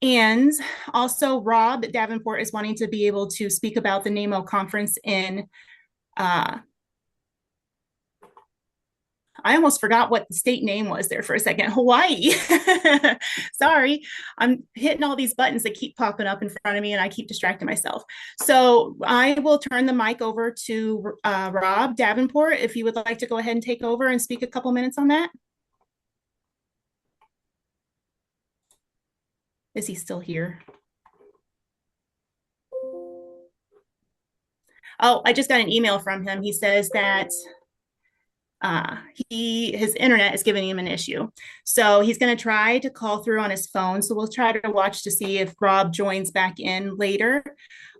And also, Rob Davenport is wanting to be able to speak about the NAMO conference in, I almost forgot what the state name was there for a second, Hawaii. Sorry, I'm hitting all these buttons that keep popping up in front of me and I keep distracting myself. So I will turn the mic over to Rob Davenport if you would like to go ahead and take over and speak a couple minutes on that. Is he still here? Oh, I just got an email from him. He says that his internet is giving him an issue. So he's going to try to call through on his phone. So we'll try to watch to see if Rob joins back in later.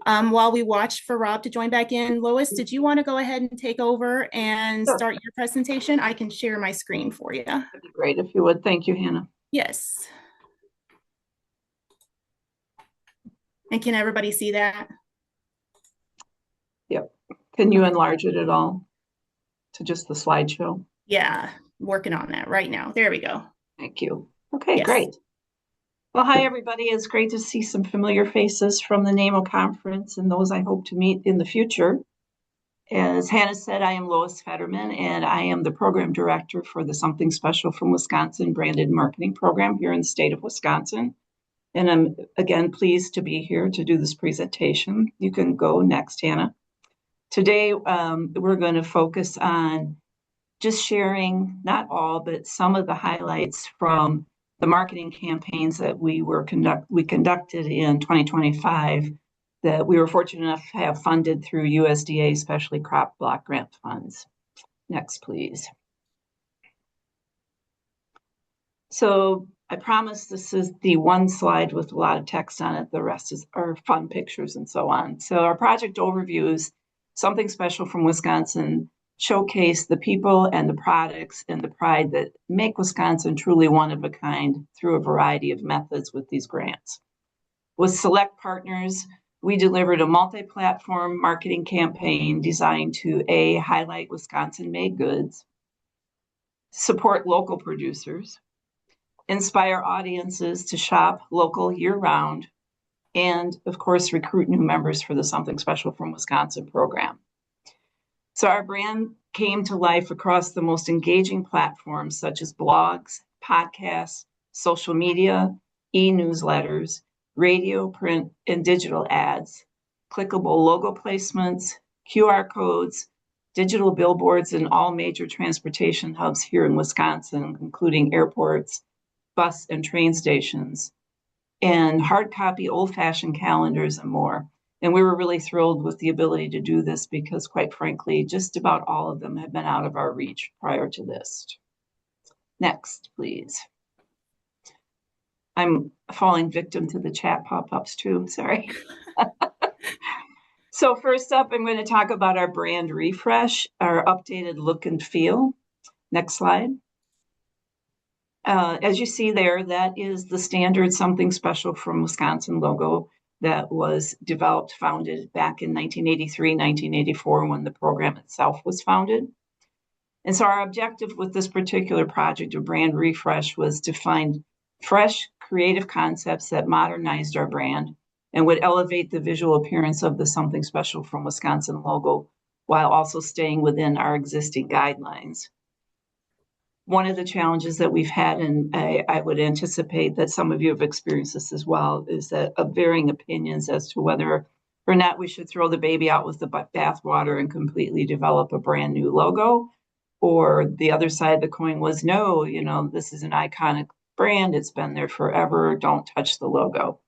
While we watch for Rob to join back in, Lois, did you want to go ahead and take over and Sure. start your presentation? I can share my screen for you. That'd be great if you would. Thank you, Hannah. Yes. And can everybody see that? Yep. Can you enlarge it at all to just the slideshow? Yeah, working on that right now. There we go. Thank you. Okay, Yes. great. Well, hi, everybody. It's great to see some familiar faces from the NAAMO conference and those I hope to meet in the future. As Hannah said, I am Lois Fetterman, and I am the program director for the Something Special from Wisconsin branded marketing program here in the state of Wisconsin. And I'm, again, pleased to be here to do this presentation. You can go next, Hannah. Today, we're going to focus on just sharing, not all, but some of the highlights from the marketing campaigns that we conducted in 2025 that we were fortunate enough to have funded through USDA, especially crop block grant funds. Next, please. So I promise this is the one slide with a lot of text on it. The rest are fun pictures and so on. So our project overviews, Something Special from Wisconsin, showcase the people and the products and the pride that make Wisconsin truly one of a kind through a variety of methods with these grants. With select partners, we delivered a multi-platform marketing campaign designed to A, highlight Wisconsin-made goods, support local producers, inspire audiences to shop local year-round, and of course, recruit new members for the Something Special from Wisconsin program. So our brand came to life across the most engaging platforms such as blogs, podcasts, social media, e-newsletters, radio, print, and digital ads, clickable logo placements, QR codes, digital billboards in all major transportation hubs here in Wisconsin, including airports, bus and train stations, and hard copy old-fashioned calendars and more. And we were really thrilled with the ability to do this because, quite frankly, just about all of them had been out of our reach prior to this. Next, please. I'm falling victim to the chat pop-ups too, sorry. So first up, I'm going to talk about our brand refresh, our updated look and feel. Next slide. As you see there, that is the standard Something Special from Wisconsin logo that was developed, founded back in 1983, 1984, when the program itself was founded. And so our objective with this particular project of brand refresh was to find fresh, creative concepts that modernized our brand and would elevate the visual appearance of the Something Special from Wisconsin logo while also staying within our existing guidelines. One of the challenges that we've had, and I would anticipate that some of you have experienced this as well, is that of varying opinions as to whether or not we should throw the baby out with the bathwater and completely develop a brand new logo. Or the other side of the coin was, no, this is an iconic brand. It's been there forever. Don't touch the logo.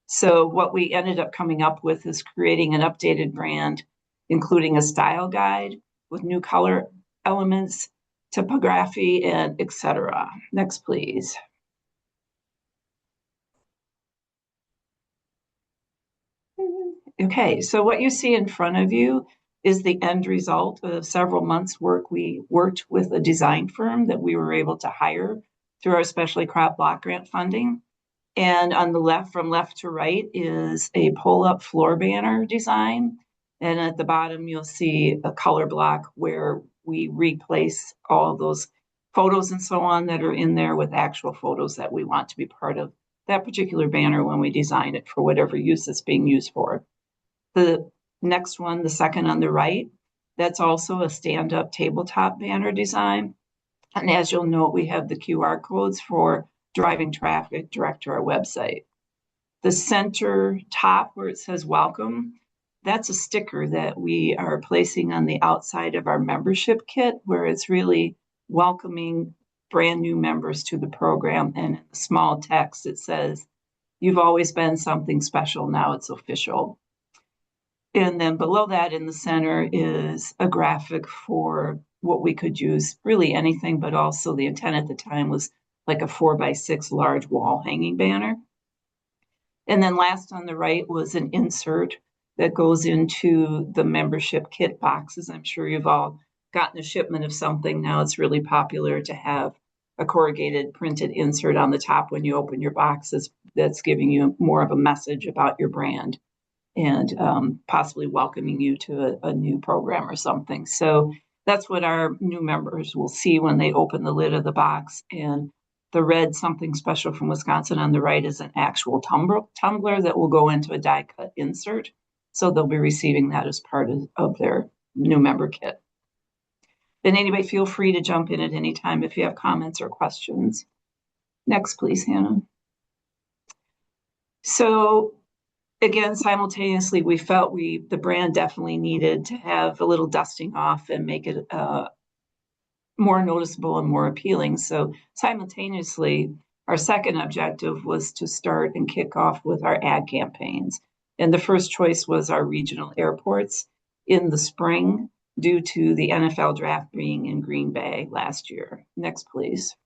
So what we ended up coming up with is creating an updated brand, including a style guide with new color elements, typography, and etc. Next, please. Okay, so what you see in front of you is the end result of several months' work. We worked with a design firm that we were able to hire through our Specialty Crop Block Grant funding. And on the left, from left to right, is a pull-up floor banner design. And at the bottom, you'll see a color block where we replace all those photos and so on that are in there with actual photos that we want to be part of that particular banner when we design it for whatever use it's being used for. The next one, the second on the right, that's also a stand-up tabletop banner design. And as you'll note, we have the QR codes for driving traffic direct to our website. The center top where it says welcome, that's a sticker that we are placing on the outside of our membership kit, where it's really welcoming brand new members to the program. And in small text, it says, "You've always been something special. Now it's official." And then below that in the center is a graphic for what we could use, really anything, but also the intent at the time was like a 4x6 large wall hanging banner. And then last on the right was an insert that goes into the membership kit boxes. I'm sure you've all gotten a shipment of something. Now it's really popular to have a corrugated printed insert on the top when you open your boxes that's giving you more of a message about your brand and possibly welcoming you to a new program or something. So that's what our new members will see when they open the lid of the box. And the red "Something Special from Wisconsin" on the right is an actual tumbler that will go into a die cut insert. So they'll be receiving that as part of their new member kit. And anybody feel free to jump in at any time if you have comments or questions. Next, please, Hannah. So again, simultaneously, we felt the brand definitely needed to have a little dusting off and make it more noticeable and more appealing. So simultaneously, our second objective was to start and kick off with our ad campaigns. And the first choice was our regional airports in the spring due to the NFL draft being in Green Bay last year. Next, please.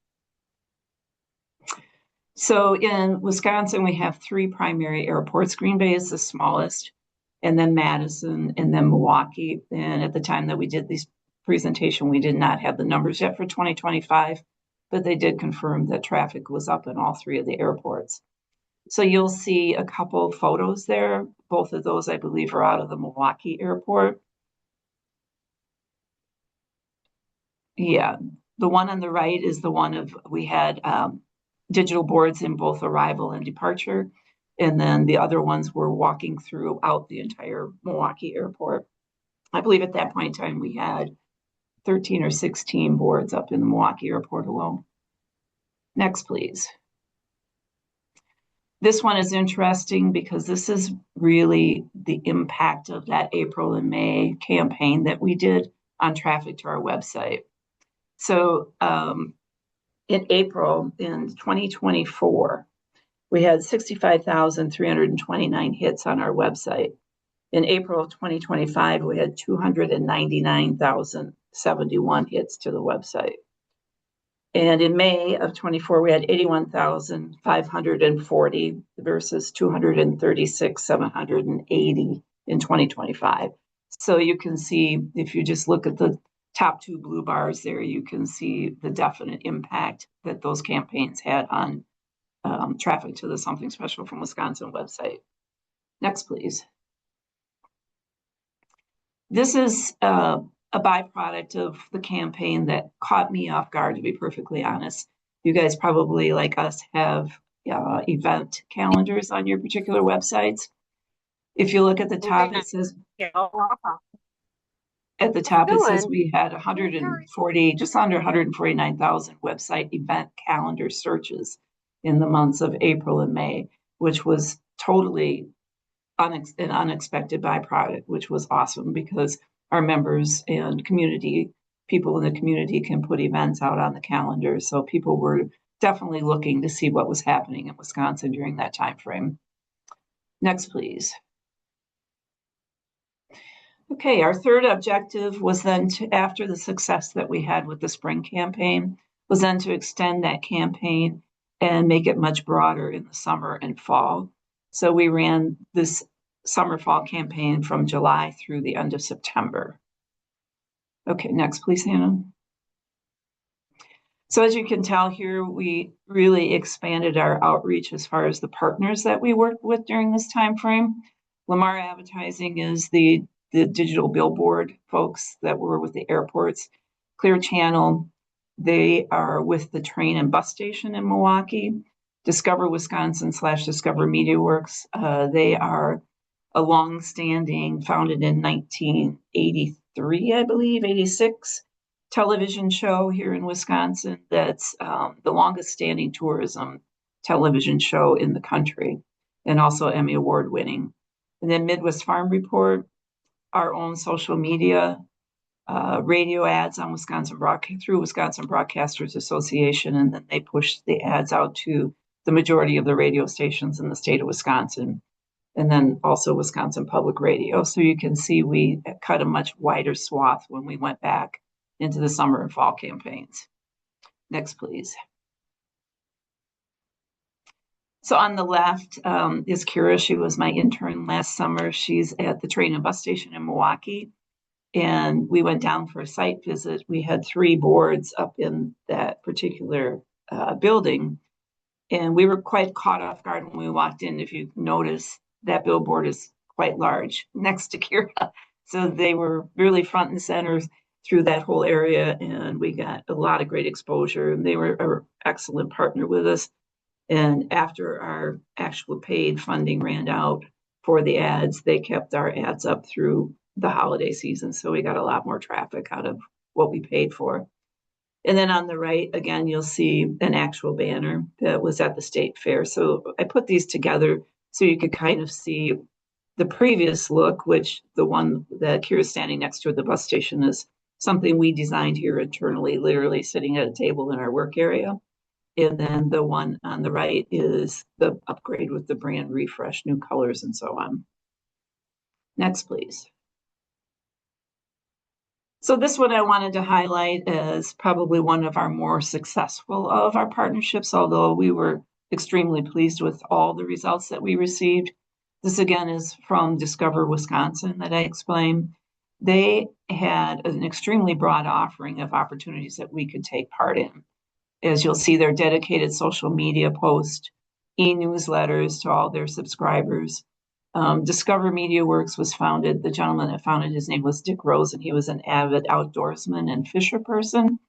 So in Wisconsin, we have 3 primary airports. Green Bay is the smallest, and then Madison, and then Milwaukee. And at the time that we did this presentation, we did not have the numbers yet for 2025, but they did confirm that traffic was up in all 3 of the airports. So you'll see a couple of photos there. Both of those, I believe, are out of the Milwaukee airport. Yeah, the one on the right is the one of, we had digital boards in both arrival and departure. And then the other ones were walking throughout the entire Milwaukee airport. I believe at that point in time, we had 13 or 16 boards up in the Milwaukee airport alone. Next, please. This one is interesting because this is really the impact of that April and May campaign that we did on traffic to our website. So in April in 2024, we had 65,329 hits on our website. In April of 2025, we had 299,071 hits to the website. And in May of 24, we had 81,540 versus 236,780 in 2025. So you can see, if you just look at the top 2 blue bars there, you can see the definite impact that those campaigns had on traffic to the Something Special from Wisconsin website. Next, please. This is a byproduct of the campaign that caught me off guard, to be perfectly honest. You guys probably, like us, have event calendars on your particular websites. If you look at the top, it says, at the top, it says we had 140, just under 149,000 website event calendar searches in the months of April and May, which was totally an unexpected byproduct, which was awesome because our members and people in the community can put events out on the calendar. So people were definitely looking to see what was happening in Wisconsin during that time frame. Next, please. Okay, our third objective was then after the success that we had with the spring campaign, was then to extend that campaign and make it much broader in the summer and fall. So we ran this summer fall campaign from July through the end of September. Okay, next, please, Hannah. So as you can tell here, we really expanded our outreach as far as the partners that we worked with during this time frame. Lamar Advertising is the digital billboard folks that were with the airports. Clear Channel, they are with the train and bus station in Milwaukee. Discover Wisconsin / Discover Media Works. They are a long-standing, founded in 1983, I believe, 86, television show here in Wisconsin that's the longest standing tourism television show in the country, and also Emmy Award winning. And then Midwest Farm Report, our own social media, radio ads on through Wisconsin Broadcasters Association, and then they push the ads out to the majority of the radio stations in the state of Wisconsin, and then also Wisconsin Public Radio. So you can see we cut a much wider swath when we went back into the summer and fall campaigns. Next, please. So on the left is Kira. She was my intern last summer. She's at the train and bus station in Milwaukee. And we went down for a site visit. We had 3 boards up in that particular building. And we were quite caught off guard when we walked in. If you notice, that billboard is quite large next to Kira. So they were really front and center through that whole area. And we got a lot of great exposure. And they were an excellent partner with us. And after our actual paid funding ran out for the ads, they kept our ads up through the holiday season. So we got a lot more traffic out of what we paid for. And then on the right, again, you'll see an actual banner that was at the state fair. So I put these together so you could kind of see the previous look, which the one that Kira's standing next to at the bus station is something we designed here internally, literally sitting at a table in our work area. And then the one on the right is the upgrade with the brand refresh, new colors, and so on. Next, please. So this one I wanted to highlight as probably one of our more successful of our partnerships, although we were extremely pleased with all the results that we received. This again is from Discover Wisconsin that I explained. They had an extremely broad offering of opportunities that we could take part in. As you'll see, their dedicated social media post, e-newsletters to all their subscribers. Discover Media Works was founded, the gentleman that founded, his name was Dick Rose, and he was an avid outdoorsman and fisher person.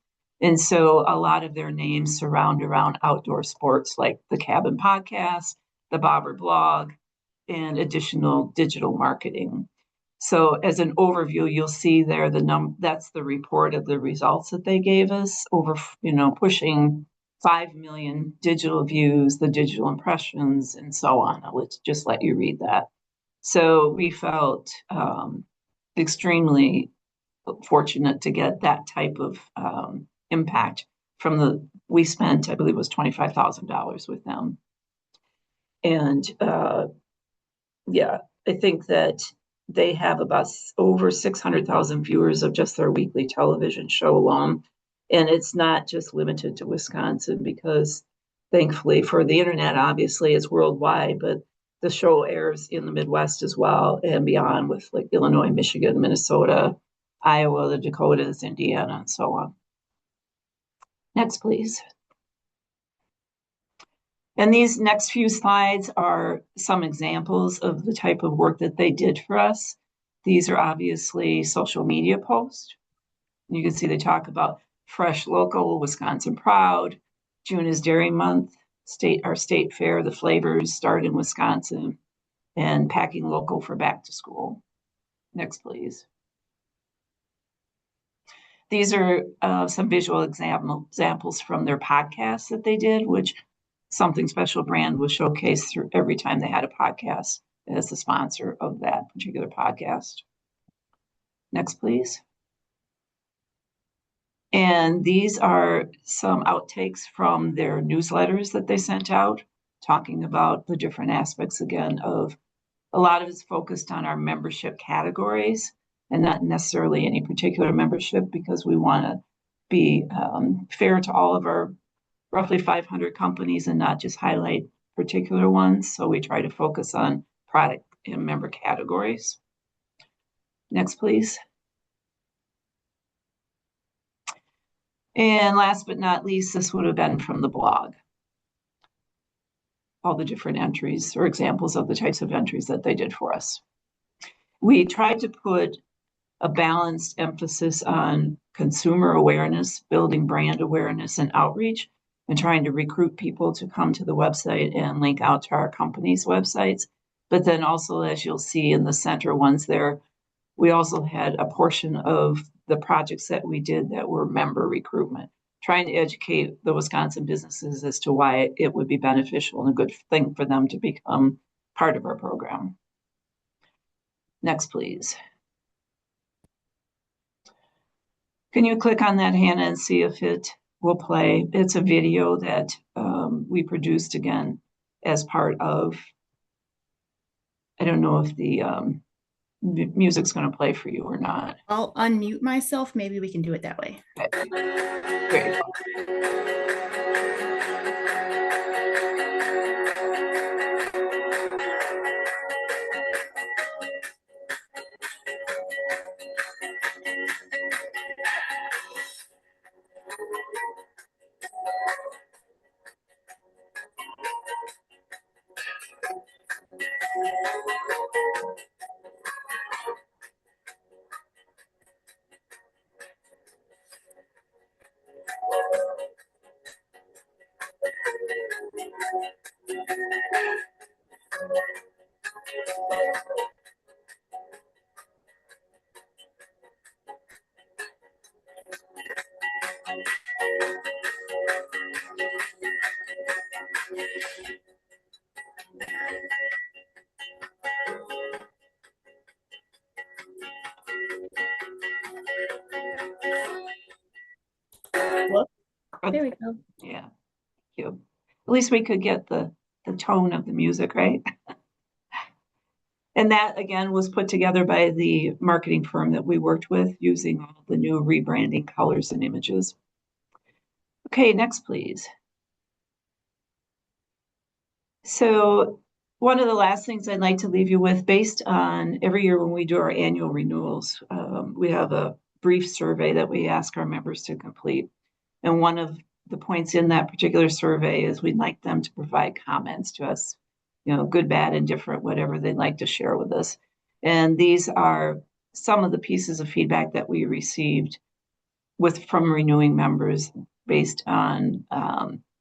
And so a lot of their names surround around outdoor sports like the Cabin Podcast, the Bobber Blog, and additional digital marketing. So as an overview, you'll see there that's the report of the results that they gave us, over, pushing 5 million digital views, the digital impressions, and so on. I'll just let you read that. So we felt extremely fortunate to get that type of impact we spent, I believe it was $25,000 with them. And I think that they have about over 600,000 viewers of just their weekly television show alone. And it's not just limited to Wisconsin, because thankfully for the internet, obviously it's worldwide, but the show airs in the Midwest as well and beyond, with like Illinois, Michigan, Minnesota, Iowa, the Dakotas, Indiana, and so on. Next, please. And these next few slides are some examples of the type of work that they did for us. These are obviously social media posts. You can see they talk about fresh, local, Wisconsin proud. June is Dairy Month. Our state fair, the flavors start in Wisconsin, and packing local for back to school. Next, please. These are some visual examples from their podcasts that they did, which Something Special brand was showcased through every time they had a podcast as the sponsor of that particular podcast. Next, please. And these are some outtakes from their newsletters that they sent out, talking about the different aspects, again, of a lot of it's focused on our membership categories and not necessarily any particular membership, because we want to be fair to all of our roughly 500 companies and not just highlight particular ones. So we try to focus on product and member categories. Next, please. And last but not least, this would have been from the blog. All the different entries or examples of the types of entries that they did for us. We tried to put a balanced emphasis on consumer awareness, building brand awareness, and outreach, and trying to recruit people to come to the website and link out to our company's websites. But then also, as you'll see in the center ones there, we also had a portion of the projects that we did that were member recruitment, trying to educate the Wisconsin businesses as to why it would be beneficial and a good thing for them to become part of our program. Next, please. Can you click on that, Hannah, and see if it will play? It's a video that we produced again as part of, I don't know if the music's going to play for you or not. I'll unmute myself. Maybe we can do it that way. Okay. Great. Whoop. There we go. Yeah, thank you. At least we could get the tone of the music, right? And that, again, was put together by the marketing firm that we worked with using all the new rebranding colors and images. Okay, next, please. So one of the last things I'd like to leave you with, based on every year when we do our annual renewals, we have a brief survey that we ask our members to complete. And one of the points in that particular survey is we'd like them to provide comments to us, good, bad, indifferent, whatever they'd like to share with us. And these are some of the pieces of feedback that we received from renewing members based on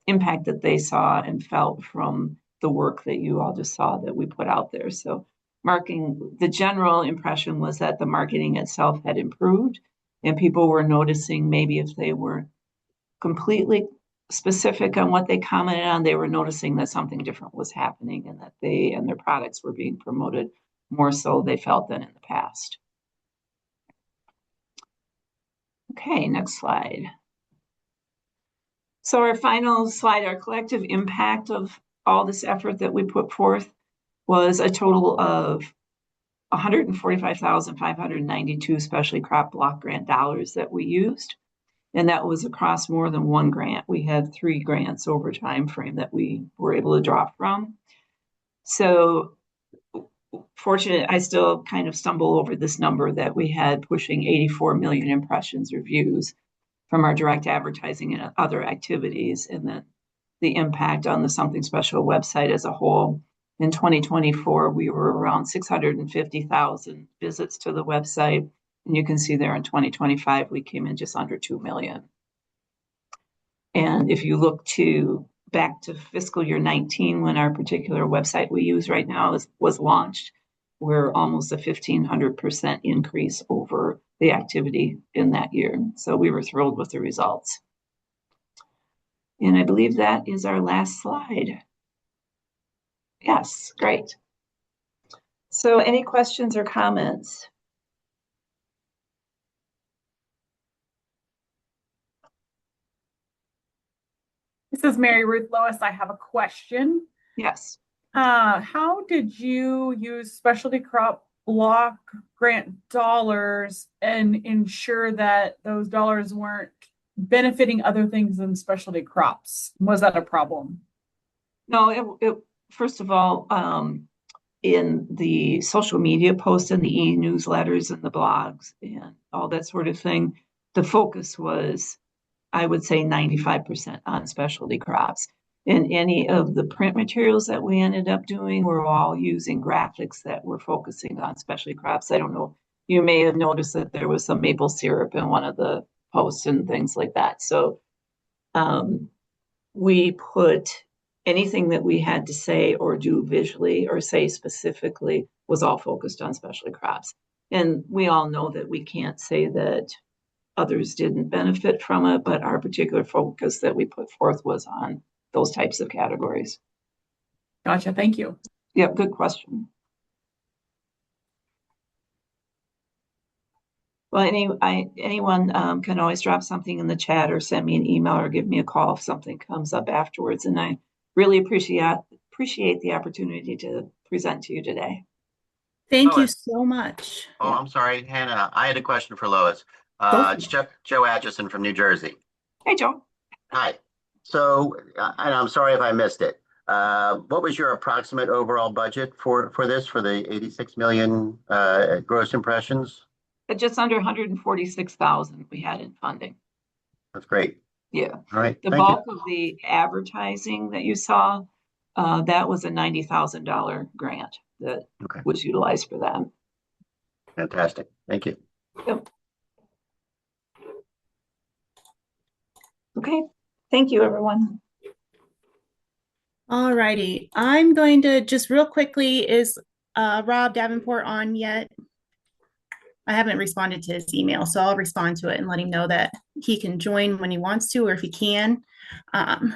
impact that they saw and felt from the work that you all just saw that we put out there. So the general impression was that the marketing itself had improved and people were noticing, maybe if they were completely specific on what they commented on, they were noticing that something different was happening and that they and their products were being promoted more so they felt than in the past. Okay, next slide. So our final slide, our collective impact of all this effort that we put forth was a total of 145,592 specialty crop block grant dollars that we used. And that was across more than one grant. We had 3 grants over time frame that we were able to draw from. So fortunate, I still kind of stumble over this number that we had pushing 84 million impressions or views from our direct advertising and other activities. And then the impact on the Something Special website as a whole. In 2024, we were around 650,000 visits to the website. And you can see there in 2025, we came in just under 2 million. And if you look back to fiscal year 19, when our particular website we use right now was launched, we're almost a 1,500% increase over the activity in that year. So we were thrilled with the results. And I believe that is our last slide. Yes, great. So any questions or comments? This is Mary Ruth Lois. I have a question. Yes. How did you use specialty crop block grant dollars and ensure that those dollars weren't benefiting other things than specialty crops? Was that a problem? No, first of all, in the social media posts and the e-newsletters and the blogs and all that sort of thing, the focus was, I would say, 95% on specialty crops. In any of the print materials that we ended up doing, we're all using graphics that were focusing on specialty crops. I don't know, you may have noticed that there was some maple syrup in one of the posts and things like that. So we put anything that we had to say or do visually or say specifically was all focused on specialty crops. And we all know that we can't say that others didn't benefit from it, but our particular focus that we put forth was on those types of categories. Gotcha. Thank you. Yep, good question. Well, anyone can always drop something in the chat or send me an email or give me a call if something comes up afterwards. And I really appreciate the opportunity to present to you today. Thank you Lois. so much. Oh, Yeah. I'm sorry, Hannah. I had a question for Lois. Go for It's it. Joe Atchison from New Jersey. Hey, Joe. Hi. So, and I'm sorry if I missed it. What was your approximate overall budget for the 86 million gross impressions? Just under 146,000 we had in funding. That's great. Yeah. All right. The Thank you. bulk of the advertising that you saw, that was a $90,000 grant that Okay. was utilized for that. Fantastic. Thank you. Yep. Okay. Thank you, everyone. All righty. I'm going to just real quickly, is Rob Davenport on yet? I haven't responded to his email, so I'll respond to it and let him know that he can join when he wants to, or if he can. And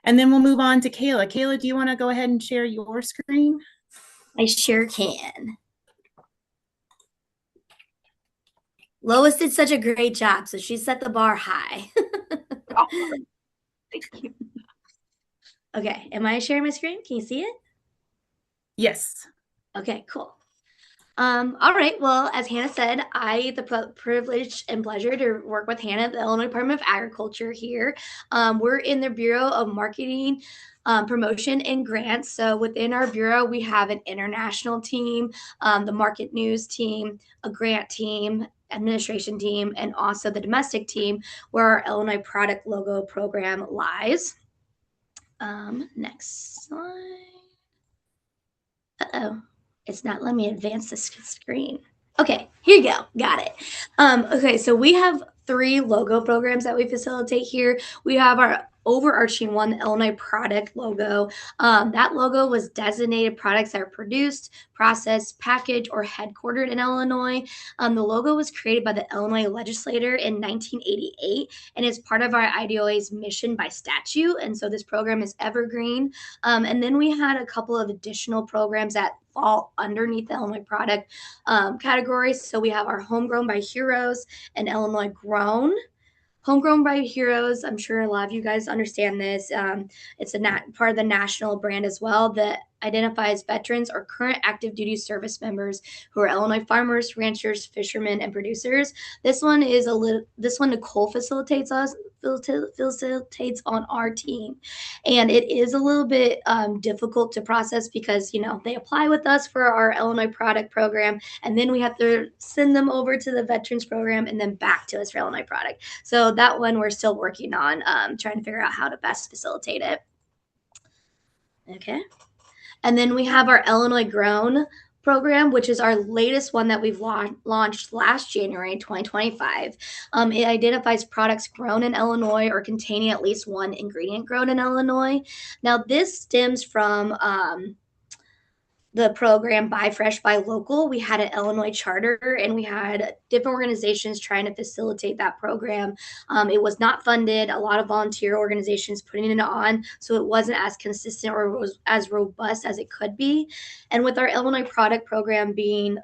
then we'll move on to Kayla. Kayla, do you want to go ahead and share your screen? I sure can. Lois did such a great job, so she set the bar high. Thank you. Okay, am I sharing my screen? Can you see it? Yes. Okay, cool. All right, well, as Hannah said, I had the privilege and pleasure to work with Hannah at the Illinois Department of Agriculture here. We're in the Bureau of Marketing, Promotion, and Grants. So within our bureau, we have an international team, the market news team, a grant team, administration team, and also the domestic team where our Illinois product logo program lies. Next slide. Uh-oh. It's not letting me advance this screen. Okay, here you go. Got it. Okay, so we have 3 logo programs that we facilitate here. We have our overarching one, the Illinois product logo. That logo was designated products that are produced, processed, packaged, or headquartered in Illinois. The logo was created by the Illinois legislature in 1988 and is part of our IDOA's mission by statute. And so this program is evergreen. And then we had a couple of additional programs that fall underneath the Illinois product categories. So we have our Homegrown by Heroes and Illinois Grown. Homegrown by Heroes, I'm sure a lot of you guys understand this. It's part of the national brand as well that identifies veterans or current active duty service members who are Illinois farmers, ranchers, fishermen, and producers. This one Nicole facilitates on our team, and it is a little bit difficult to process because they apply with us for our Illinois product program, and then we have to send them over to the veterans program and then back to us for Illinois product. So that one we're still working on, trying to figure out how to best facilitate it. Okay. And then we have our Illinois Grown program, which is our latest one that we've launched last January 2025. It identifies products grown in Illinois or containing at least one ingredient grown in Illinois. Now, this stems from the program Buy Fresh, Buy Local. We had an Illinois charter and we had different organizations trying to facilitate that program. It was not funded, a lot of volunteer organizations putting it on, so it wasn't as consistent or was as robust as it could be. And with our Illinois product program being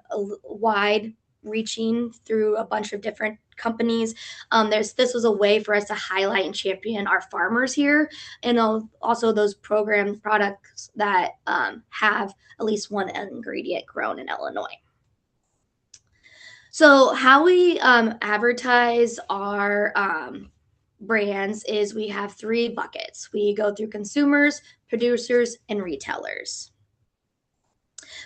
wide reaching through a bunch of different companies, this was a way for us to highlight and champion our farmers here, and also those program products that have at least one ingredient grown in Illinois. So how we advertise our brands is we have 3 buckets. We go through consumers, producers, and retailers.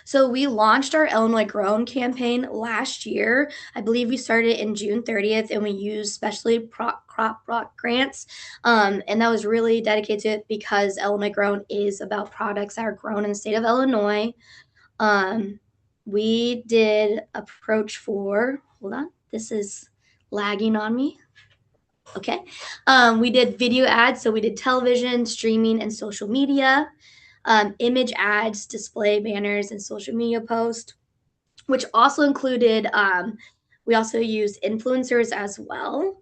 So we launched our Illinois Grown campaign last year. I believe we started in June 30th, and we used specialty crop block grants. And that was really dedicated to it because Illinois Grown is about products that are grown in the state of Illinois. We did approach for, hold on, this is lagging on me. Okay. We did video ads. So we did television, streaming, and social media. Image ads, display banners, and social media posts, which also included, we also used influencers as well.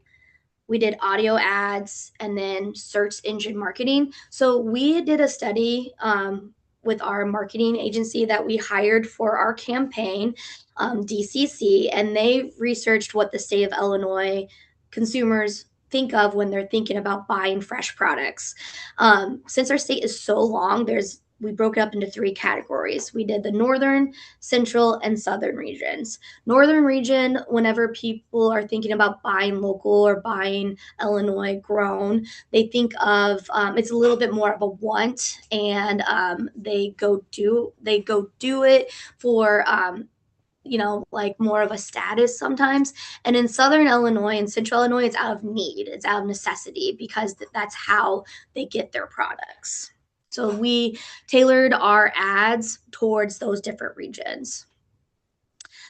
We did audio ads and then search engine marketing. So we did a study with our marketing agency that we hired for our campaign, DCC, and they researched what the state of Illinois consumers think of when they're thinking about buying fresh products. Since our state is so long, we broke it up into 3 categories. We did the northern, central, and southern regions. Northern region, whenever people are thinking about buying local or buying Illinois grown, they think of it's a little bit more of a want, and they go do it for like more of a status sometimes. And in Southern Illinois and Central Illinois, it's out of need, it's out of necessity because that's how they get their products. So we tailored our ads towards those different regions.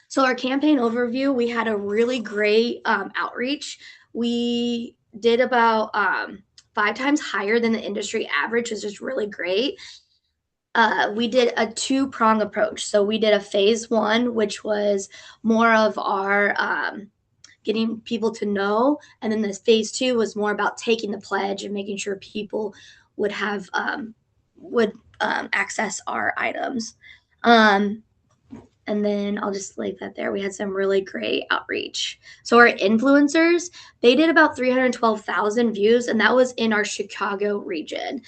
So our campaign overview, we had a really great outreach. We did about 5 times higher than the industry average, which is really great. We did a 2-prong approach. So we did a phase 1, which was more of our getting people to know, and then this phase 2 was more about taking the pledge and making sure people would have access our items. And then I'll just leave that there. We had some really great outreach. So our influencers, they did about 312,000 views, and that was in our Chicago region.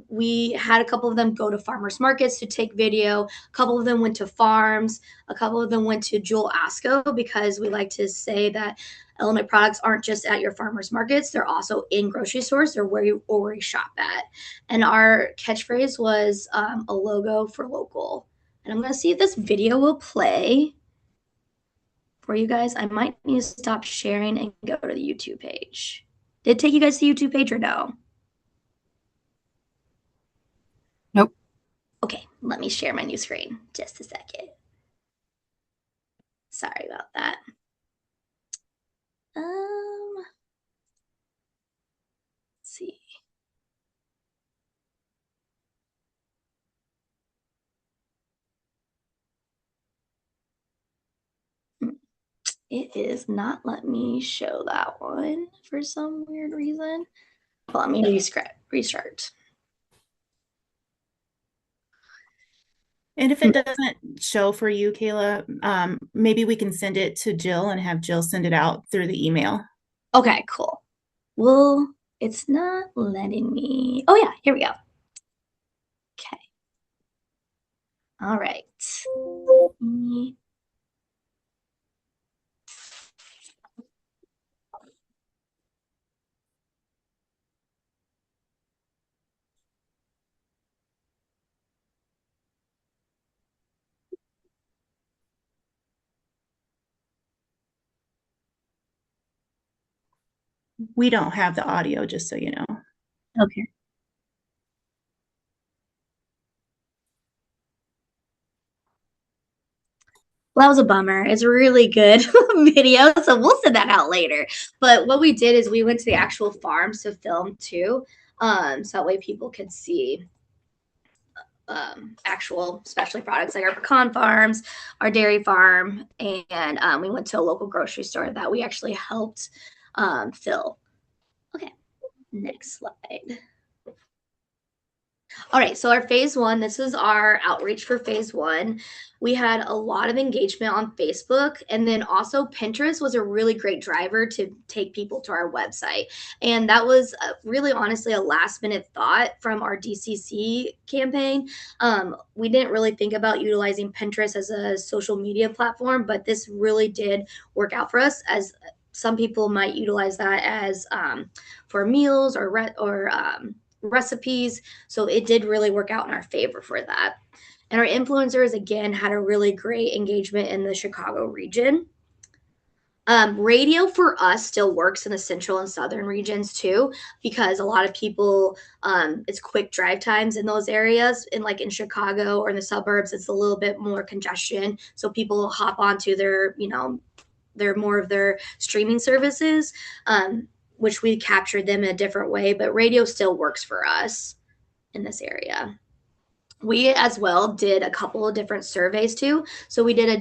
We had a couple of them go to farmers markets to take video. A couple of them went to farms. A couple of them went to Jewel Asco, because we like to say that Illinois products aren't just at your farmers markets. They're also in grocery stores. They're where you already shop at. And our catchphrase was a logo for local. And I'm going to see if this video will play for you guys. I might need to stop sharing and go to the YouTube page. Did it take you guys to the YouTube page or no? Nope. Okay, let me share my new screen. Just a second. Sorry about that. Let's see. It is not letting me show that one for some weird reason. Well, let me restart. And if it doesn't show for you, Kayla, maybe we can send it to Jill and have Jill send it out through the email. Okay, cool. Well, it's not letting me. Oh, yeah, here we go. Okay. All right. We don't have the audio, just so you know. Okay. Well, that was a bummer. It's a really good video, so we'll send that out later. But what we did is we went to the actual farms to film too, so that way people could see actual specialty products like our pecan farms, our dairy farm, and we went to a local grocery store that we actually helped fill. Okay, next slide. All right, so our phase 1, this is our outreach for phase 1. We had a lot of engagement on Facebook, and then also Pinterest was a really great driver to take people to our website. And that was really honestly a last minute thought from our DCC campaign. We didn't really think about utilizing Pinterest as a social media platform, but this really did work out for us, as some people might utilize that as for meals or recipes. So it did really work out in our favor for that. And our influencers, again, had a really great engagement in the Chicago region. Radio for us still works in the central and southern regions too, because a lot of people, it's quick drive times in those areas. And like in Chicago or in the suburbs, it's a little bit more congestion. So people hop onto their more of their streaming services. which we captured them in a different way, but radio still works for us in this area. We as well did a couple of different surveys too. So we did a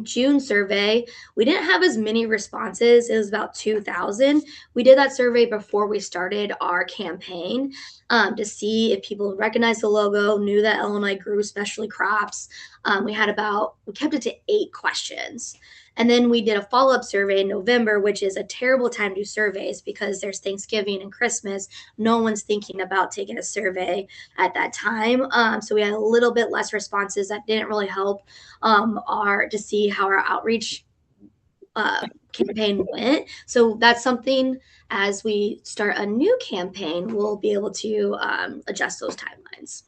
June survey. We didn't have as many responses. It was about 2,000. We did that survey before we started our campaign to see if people recognized the logo, knew that Illinois grew specialty crops. We kept it to 8 questions. And then we did a follow-up survey in November, which is a terrible time to do surveys because there's Thanksgiving and Christmas. No one's thinking about taking a survey at that time. So we had a little bit less responses. That didn't really help to see how our outreach campaign went. So that's something as we start a new campaign, we'll be able to adjust those timelines.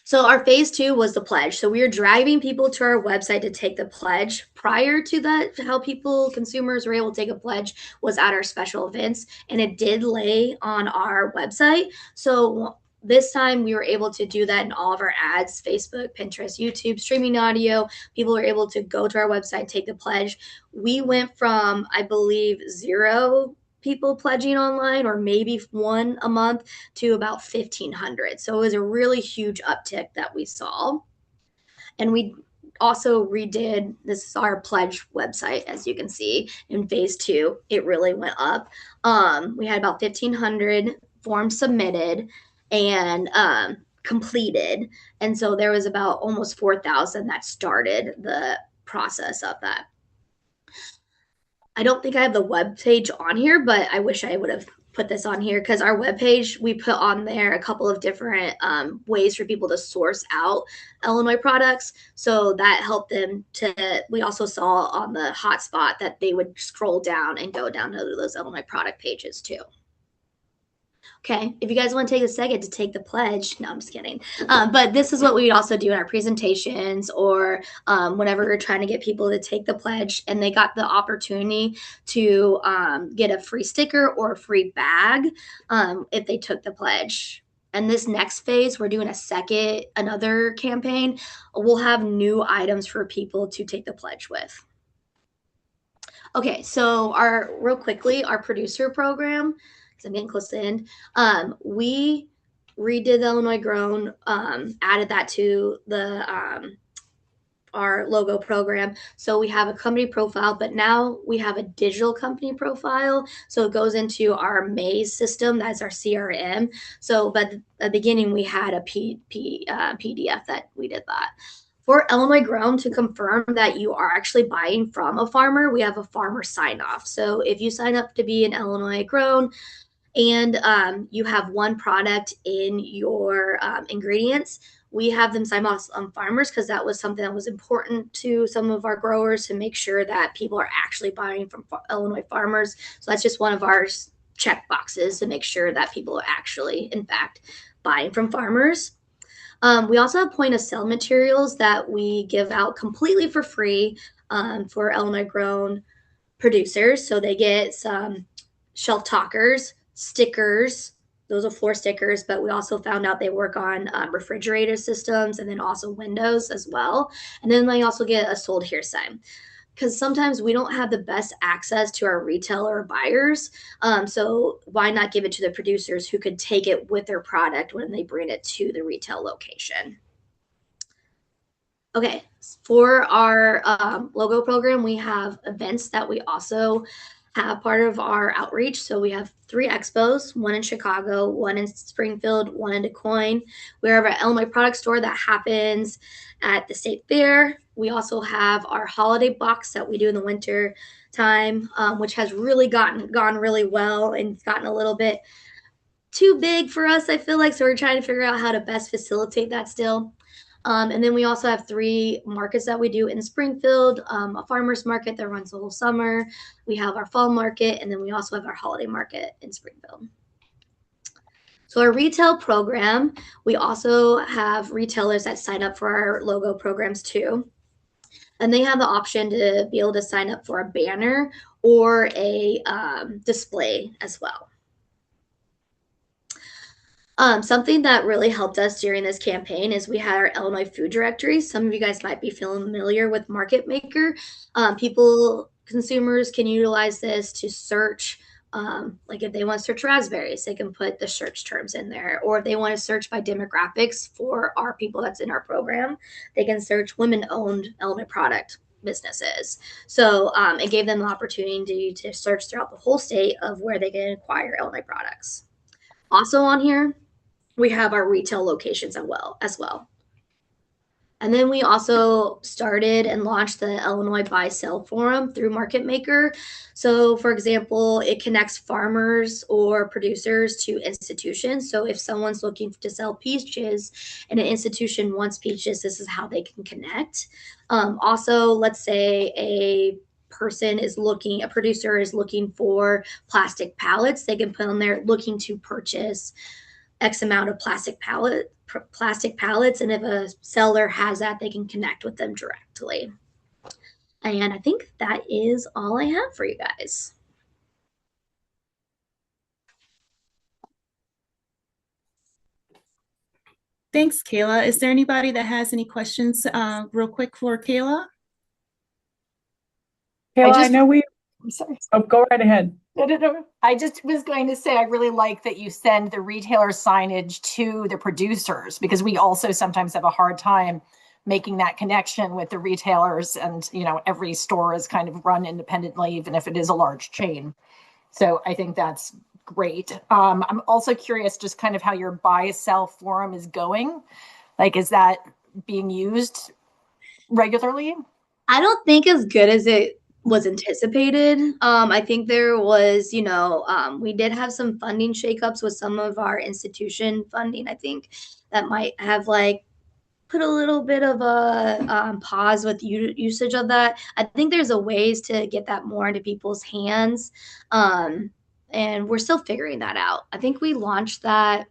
So our phase 2 was the pledge. So we were driving people to our website to take the pledge. Prior to that, how consumers were able to take a pledge was at our special events, and it did lay on our website. So this time we were able to do that in all of our ads, Facebook, Pinterest, YouTube, streaming audio. People were able to go to our website, take the pledge. We went from, I believe, 0 people pledging online, or maybe 1 a month, to about 1,500. So it was a really huge uptick that we saw. And we also redid, this is our pledge website, as you can see, in phase 2, it really went up. We had about 1,500 forms submitted and completed. And so there was about almost 4,000 that started the process of that. I don't think I have the web page on here, but I wish I would have put this on here, because our web page, we put on there a couple of different ways for people to source out Illinois products. So that helped them we also saw on the hotspot that they would scroll down and go down to those Illinois product pages too. Okay, if you guys want to take a second to take the pledge, no, I'm just kidding. But this is what we would also do in our presentations, or whenever we're trying to get people to take the pledge, and they got the opportunity to get a free sticker or a free bag if they took the pledge. And this next phase, we're doing another campaign. We'll have new items for people to take the pledge with. Okay, so real quickly, our producer program, I'm getting close to the end. We redid the Illinois Grown, added that to our logo program. So we have a company profile, but now we have a digital company profile. So it goes into our Maze system. That's our CRM. So, but at the beginning we had a PDF that we did that. For Illinois Grown, to confirm that you are actually buying from a farmer, we have a farmer sign off. So if you sign up to be an Illinois Grown, and you have one product in your ingredients, we have them sign off on farmers, because that was something that was important to some of our growers, to make sure that people are actually buying from Illinois farmers. So that's just one of our check boxes to make sure that people are actually, in fact, buying from farmers. We also have point of sale materials that we give out completely for free for Illinois Grown producers. So they get some shelf talkers, stickers. Those are floor stickers, but we also found out they work on refrigerator systems, and then also windows as well. And then they also get a sold here sign, because sometimes we don't have the best access to our retailer buyers. So why not give it to the producers who could take it with their product when they bring it to the retail location? Okay, for our logo program, we have events that we also have part of our outreach. So we have 3 expos, one in Chicago, one in Springfield, one in Des Moines. We have our Illinois product store that happens at the state fair. We also have our holiday box that we do in the winter time, which has really gone really well, and gotten a little bit too big for us, I feel like. So we're trying to figure out how to best facilitate that still. And then we also have 3 markets that we do in Springfield, a farmer's market that runs the whole summer. We have our fall market, and then we also have our holiday market in Springfield. So our retail program, we also have retailers that sign up for our logo programs too. And they have the option to be able to sign up for a banner or a display as well. Something that really helped us during this campaign is we had our Illinois food directory. Some of you guys might be familiar with Market Maker. People consumers can utilize this to search. Like if they want to search raspberries, they can put the search terms in there. Or if they want to search by demographics for our people that's in our program, they can search women-owned element product businesses. So it gave them the opportunity to search throughout the whole state of where they can acquire Illinois products. Also on here, we have our retail locations as well. And then we also started and launched the Illinois Buy Sell Forum through Market Maker. So, for example, it connects farmers or producers to institutions. So, if someone's looking to sell peaches and an institution wants peaches, this is how they can connect. Also, let's say a producer is looking for plastic pallets, they can put on there looking to purchase X amount of plastic pallets, and if a seller has that, they can connect with them directly. And I think that is all I have for you guys. Thanks, Kayla. Is there anybody that has any questions real quick for Kayla? Kayla, I know I'm sorry. oh, go right ahead. No. I just was going to say, I really like that you send the retailer signage to the producers, because we also sometimes have a hard time making that connection with the retailers. And, every store is kind of run independently, even if it is a large chain. So I think that's great. I'm also curious just kind of how your buy sell forum is going. Like, is that being used regularly? I don't think as good as it was anticipated. I think there was, we did have some funding shakeups with some of our institution funding. I think that might have put a little bit of a pause with usage of that. I think there's a ways to get that more into people's hands. And we're still figuring that out. I think we launched that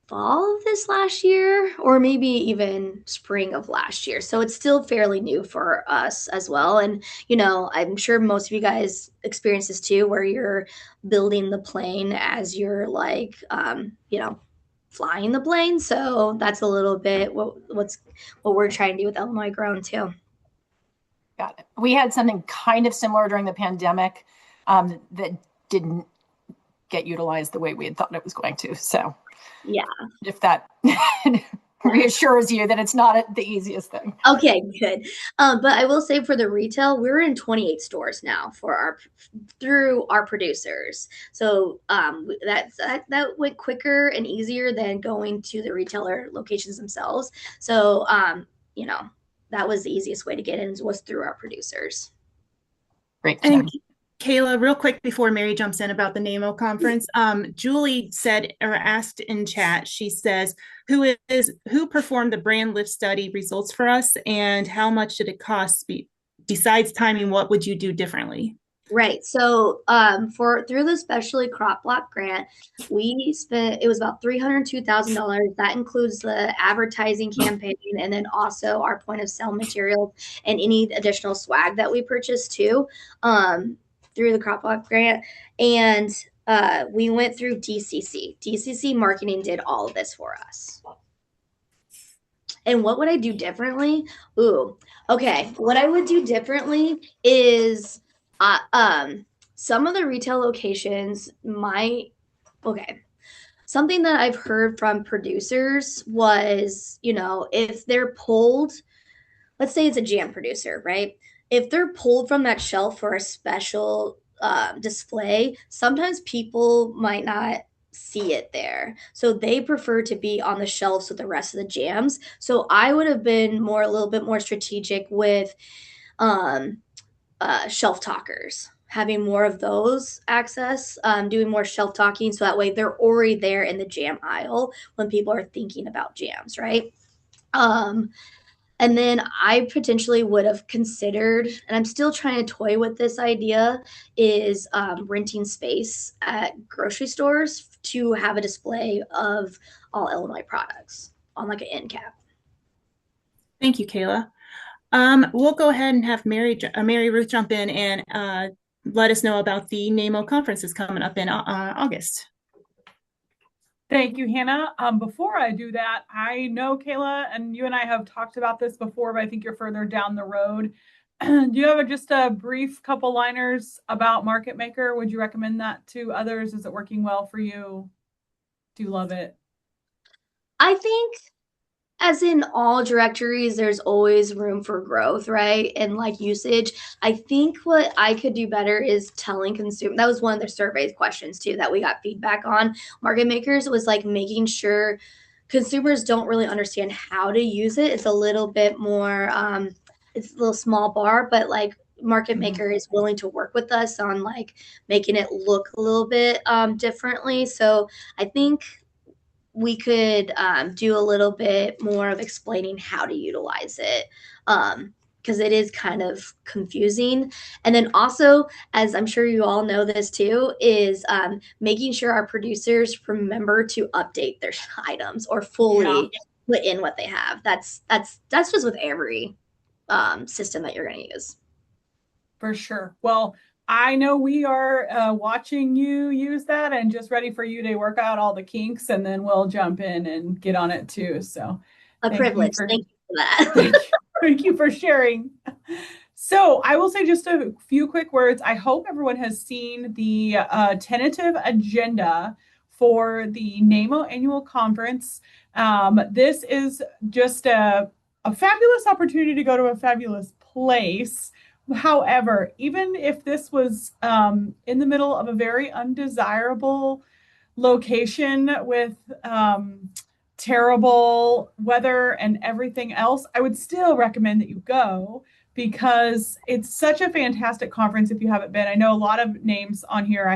fall of this last year, or maybe even spring of last year. So it's still fairly new for us as well. And, I'm sure most of you guys experience this too, where you're building the plane as you're flying the plane. So that's a little bit what we're trying to do with Illinois Grown too. Got it. We had something kind of similar during the pandemic that didn't get utilized the way we had thought it was going to. So yeah, if that reassures you that it's not the easiest thing. Okay, good. But I will say for the retail, we're in 28 stores now through our producers. So that went quicker and easier than going to the retailer locations themselves. So that was the easiest way to get in, was through our producers. Great. And Kayla, real quick before Mary jumps in about the NAAMO conference, Julie said or asked in chat, she says, who performed the brand lift study results for us, and how much did it cost? Besides timing, what would you do differently? Right. So through the Specialty Crop Block Grant, it was about $302,000. That includes the advertising campaign and then also our point of sale materials and any additional swag that we purchased too through the Crop Block Grant. And we went through DCC. DCC Marketing did all of this for us. And what would I do differently? Okay. What I would do differently is some of the retail locations something that I've heard from producers was, if they're pulled, let's say it's a jam producer, right? If they're pulled from that shelf for a special display, sometimes people might not see it there. So they prefer to be on the shelves with the rest of the jams. So I would have been a little bit more strategic with shelf talkers, having more of those access, doing more shelf talking, so that way they're already there in the jam aisle when people are thinking about jams, right? And then I potentially would have considered, and I'm still trying to toy with this idea, is renting space at grocery stores to have a display of all Illinois products on an end cap. Thank you, Kayla. We'll go ahead and have Mary Ruth jump in and let us know about the NAAMO conferences coming up in August. Thank you, Hannah. Before I do that, I know Kayla and you and I have talked about this before, but I think you're further down the road. Do you have just a brief couple liners about Market Maker? Would you recommend that to others? Is it working well for you? Do you love it? I think as in all directories, there's always room for growth, right? And like usage. I think what I could do better is telling consumers. That was one of the survey questions too that we got feedback on. Market makers was like making sure consumers don't really understand how to use it. It's a little bit more, it's a little small bar, but like market maker is willing to work with us on like making it look a little bit differently. So I think we could do a little bit more of explaining how to utilize it because it is kind of confusing. And then also, as I'm sure you all know this too, is making sure our producers remember to update their items or fully put in what they have. That's just with every system that you're going to use. For sure. Well, I know we are watching you use that and just ready for you to work out all the kinks, and then we'll jump in and get on it too. So, A privilege. Thank you for that. Thank you for sharing. So, I will say just a few quick words. I hope everyone has seen the tentative agenda for the NAAMO annual conference. This is just a fabulous opportunity to go to a fabulous place. However, even if this was in the middle of a very undesirable location with terrible weather and everything else, I would still recommend that you go because it's such a fantastic conference if you haven't been. I know a lot of names on here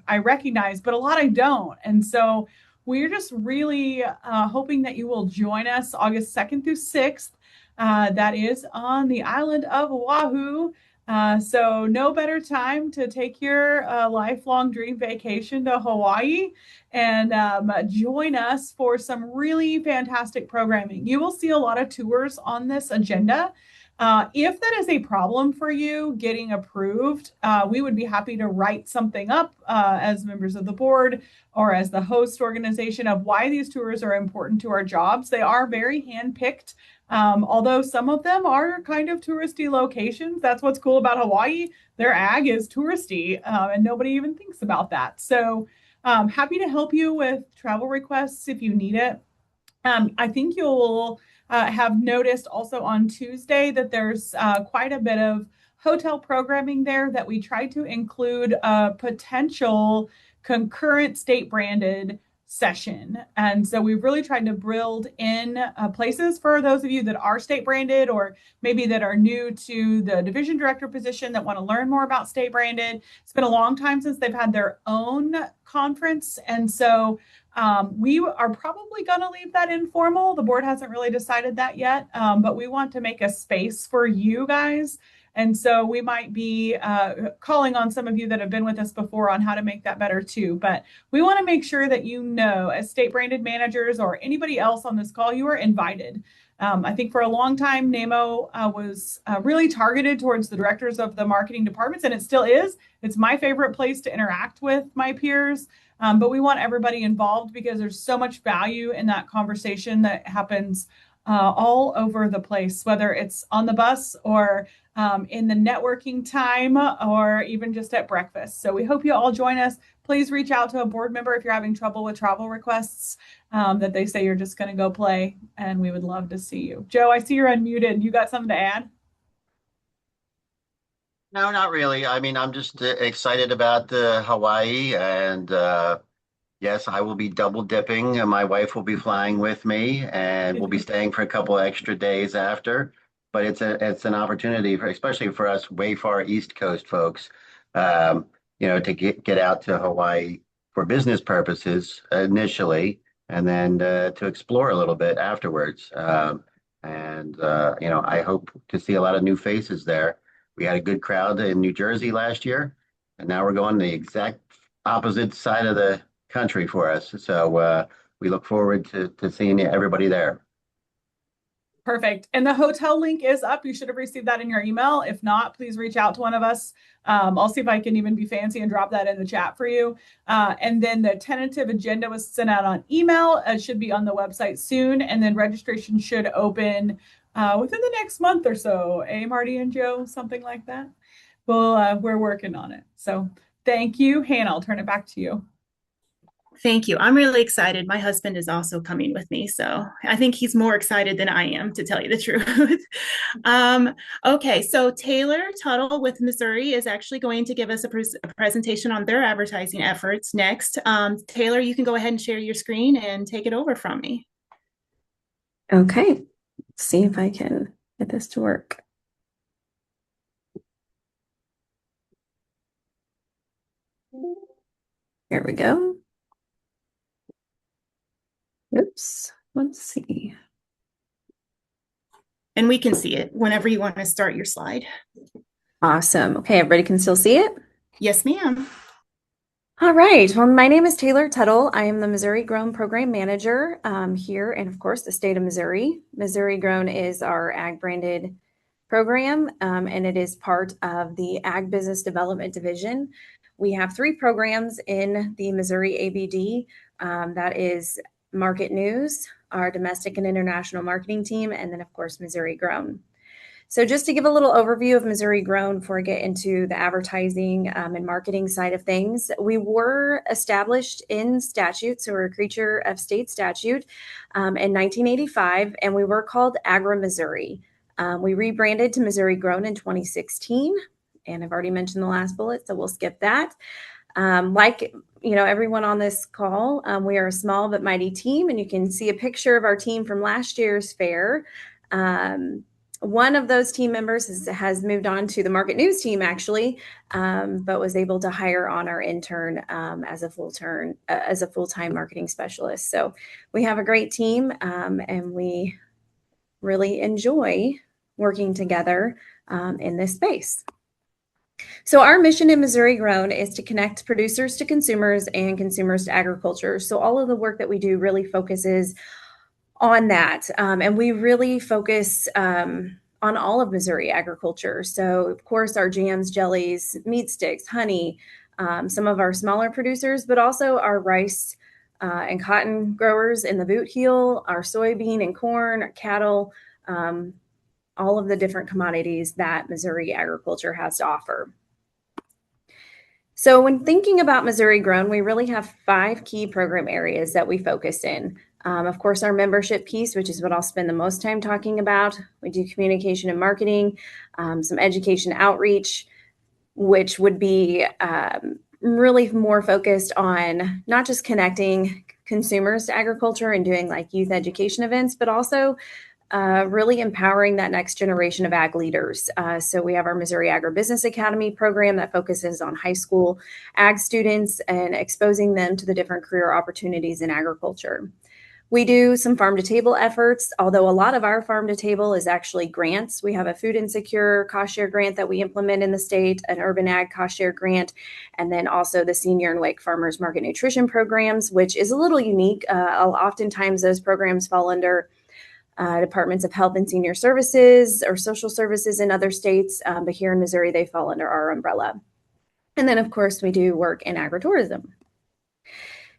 I recognize, but a lot I don't. And so we're just really hoping that you will join us August 2nd through 6th. That is on the island of Oahu. So no better time to take your lifelong dream vacation to Hawaii and join us for some really fantastic programming. You will see a lot of tours on this agenda. If that is a problem for you getting approved, we would be happy to write something up as members of the board or as the host organization of why these tours are important to our jobs. They are very handpicked. Although some of them are kind of touristy locations. That's what's cool about Hawaii. Their ag is touristy, and nobody even thinks about that. So happy to help you with travel requests if you need it. I think you'll have noticed also on Tuesday that there's quite a bit of hotel programming there that we tried to include a potential concurrent state branded session. And so we've really tried to build in places for those of you that are state branded or maybe that are new to the division director position that want to learn more about state branded. It's been a long time since they've had their own conference. And so we are probably going to leave that informal. The board hasn't really decided that yet, but we want to make a space for you guys. And so we might be calling on some of you that have been with us before on how to make that better too. But we want to make sure that you know, as state branded managers or anybody else on this call, you are invited. I think for a long time, NAAMO was really targeted towards the directors of the marketing departments, and it still is. It's my favorite place to interact with my peers. But we want everybody involved because there's so much value in that conversation that happens all over the place, whether it's on the bus or in the networking time or even just at breakfast. So we hope you all join us. Please reach out to a board member if you're having trouble with travel requests that they say you're just going to go play, and we would love to see you. Joe, I see you're unmuted. You got something to add? No, not really. I mean, I'm just excited about Hawaii, and yes, I will be double dipping. And my wife will be flying with me, and we'll be staying for a couple extra days after. But it's an opportunity for, especially for us way far East Coast folks, to get out to Hawaii for business purposes initially, and then to explore a little bit afterwards. I hope to see a lot of new faces there. We had a good crowd in New Jersey last year, and now we're going the exact opposite side of the country for us. So we look forward to seeing everybody there. Perfect. And the hotel link is up. You should have received that in your email. If not, please reach out to one of us. I'll see if I can even be fancy and drop that in the chat for you. And then the tentative agenda was sent out on email. It should be on the website soon. And then registration should open within the next month or so. Marty and Joe, something like that. Well, we're working on it. So thank you. Hannah, I'll turn it back to you. Thank you. I'm really excited. My husband is also coming with me, so I think he's more excited than I am, to tell you the truth. Okay, so Taylor Tuttle with Missouri is actually going to give us a presentation on their advertising efforts next. Taylor, you can go ahead and share your screen and take it over from me. Okay, let's see if I can get this to work. Here we go. Oops, let's see. And we can see it whenever you want to start your slide. Awesome. Okay, everybody can still see it? Yes, ma'am. All right. Well, my name is Taylor Tuttle. I am the Missouri Grown Program Manager here in, of course, the state of Missouri. Missouri Grown is our ag branded program, and it is part of the Ag Business Development Division. We have 3 programs in the Missouri ABD. That is Market News, our domestic and international marketing team, and then, of course, Missouri Grown. So just to give a little overview of Missouri Grown before I get into the advertising and marketing side of things, we were established in statute, so we're a creature of state statute in 1985, and we were called Agri-Missouri. We rebranded to Missouri Grown in 2016, and I've already mentioned the last bullet, so we'll skip that. Like everyone on this call, we are a small but mighty team, and you can see a picture of our team from last year's fair. One of those team members has moved on to the Market News team, actually, but was able to hire on our intern as a full-time marketing specialist. So we have a great team, and we really enjoy working together in this space. So our mission in Missouri Grown is to connect producers to consumers and consumers to agriculture. So all of the work that we do really focuses on that. And we really focus on all of Missouri agriculture. So of course, our jams, jellies, meat sticks, honey, some of our smaller producers, but also our rice and cotton growers in the boot heel, our soybean and corn, our cattle, all of the different commodities that Missouri agriculture has to offer. So when thinking about Missouri Grown, we really have 5 key program areas that we focus in. Of course, our membership piece, which is what I'll spend the most time talking about. We do communication and marketing, some education outreach, which would be really more focused on not just connecting consumers to agriculture and doing like youth education events, but also really empowering that next generation of ag leaders. So we have our Missouri Agribusiness Academy program that focuses on high school ag students and exposing them to the different career opportunities in agriculture. We do some farm to table efforts, although a lot of our farm to table is actually grants. We have a food insecure cost share grant that we implement in the state, an urban ag cost share grant, and then also the Senior and Wake Farmers Market Nutrition programs, which is a little unique. Oftentimes those programs fall under departments of health and senior services or social services in other states, but here in Missouri, they fall under our umbrella. And then, of course, we do work in agritourism.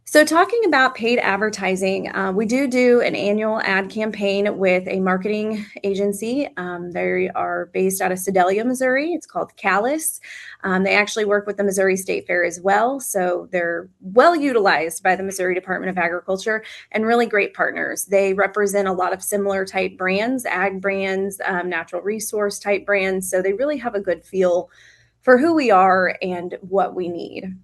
So talking about paid advertising, we do an annual ad campaign with a marketing agency. They are based out of Sedalia, Missouri. It's called Callis. They actually work with the Missouri State Fair as well. So they're well utilized by the Missouri Department of Agriculture and really great partners. They represent a lot of similar type brands, ag brands, natural resource type brands. So they really have a good feel for who we are and what we need.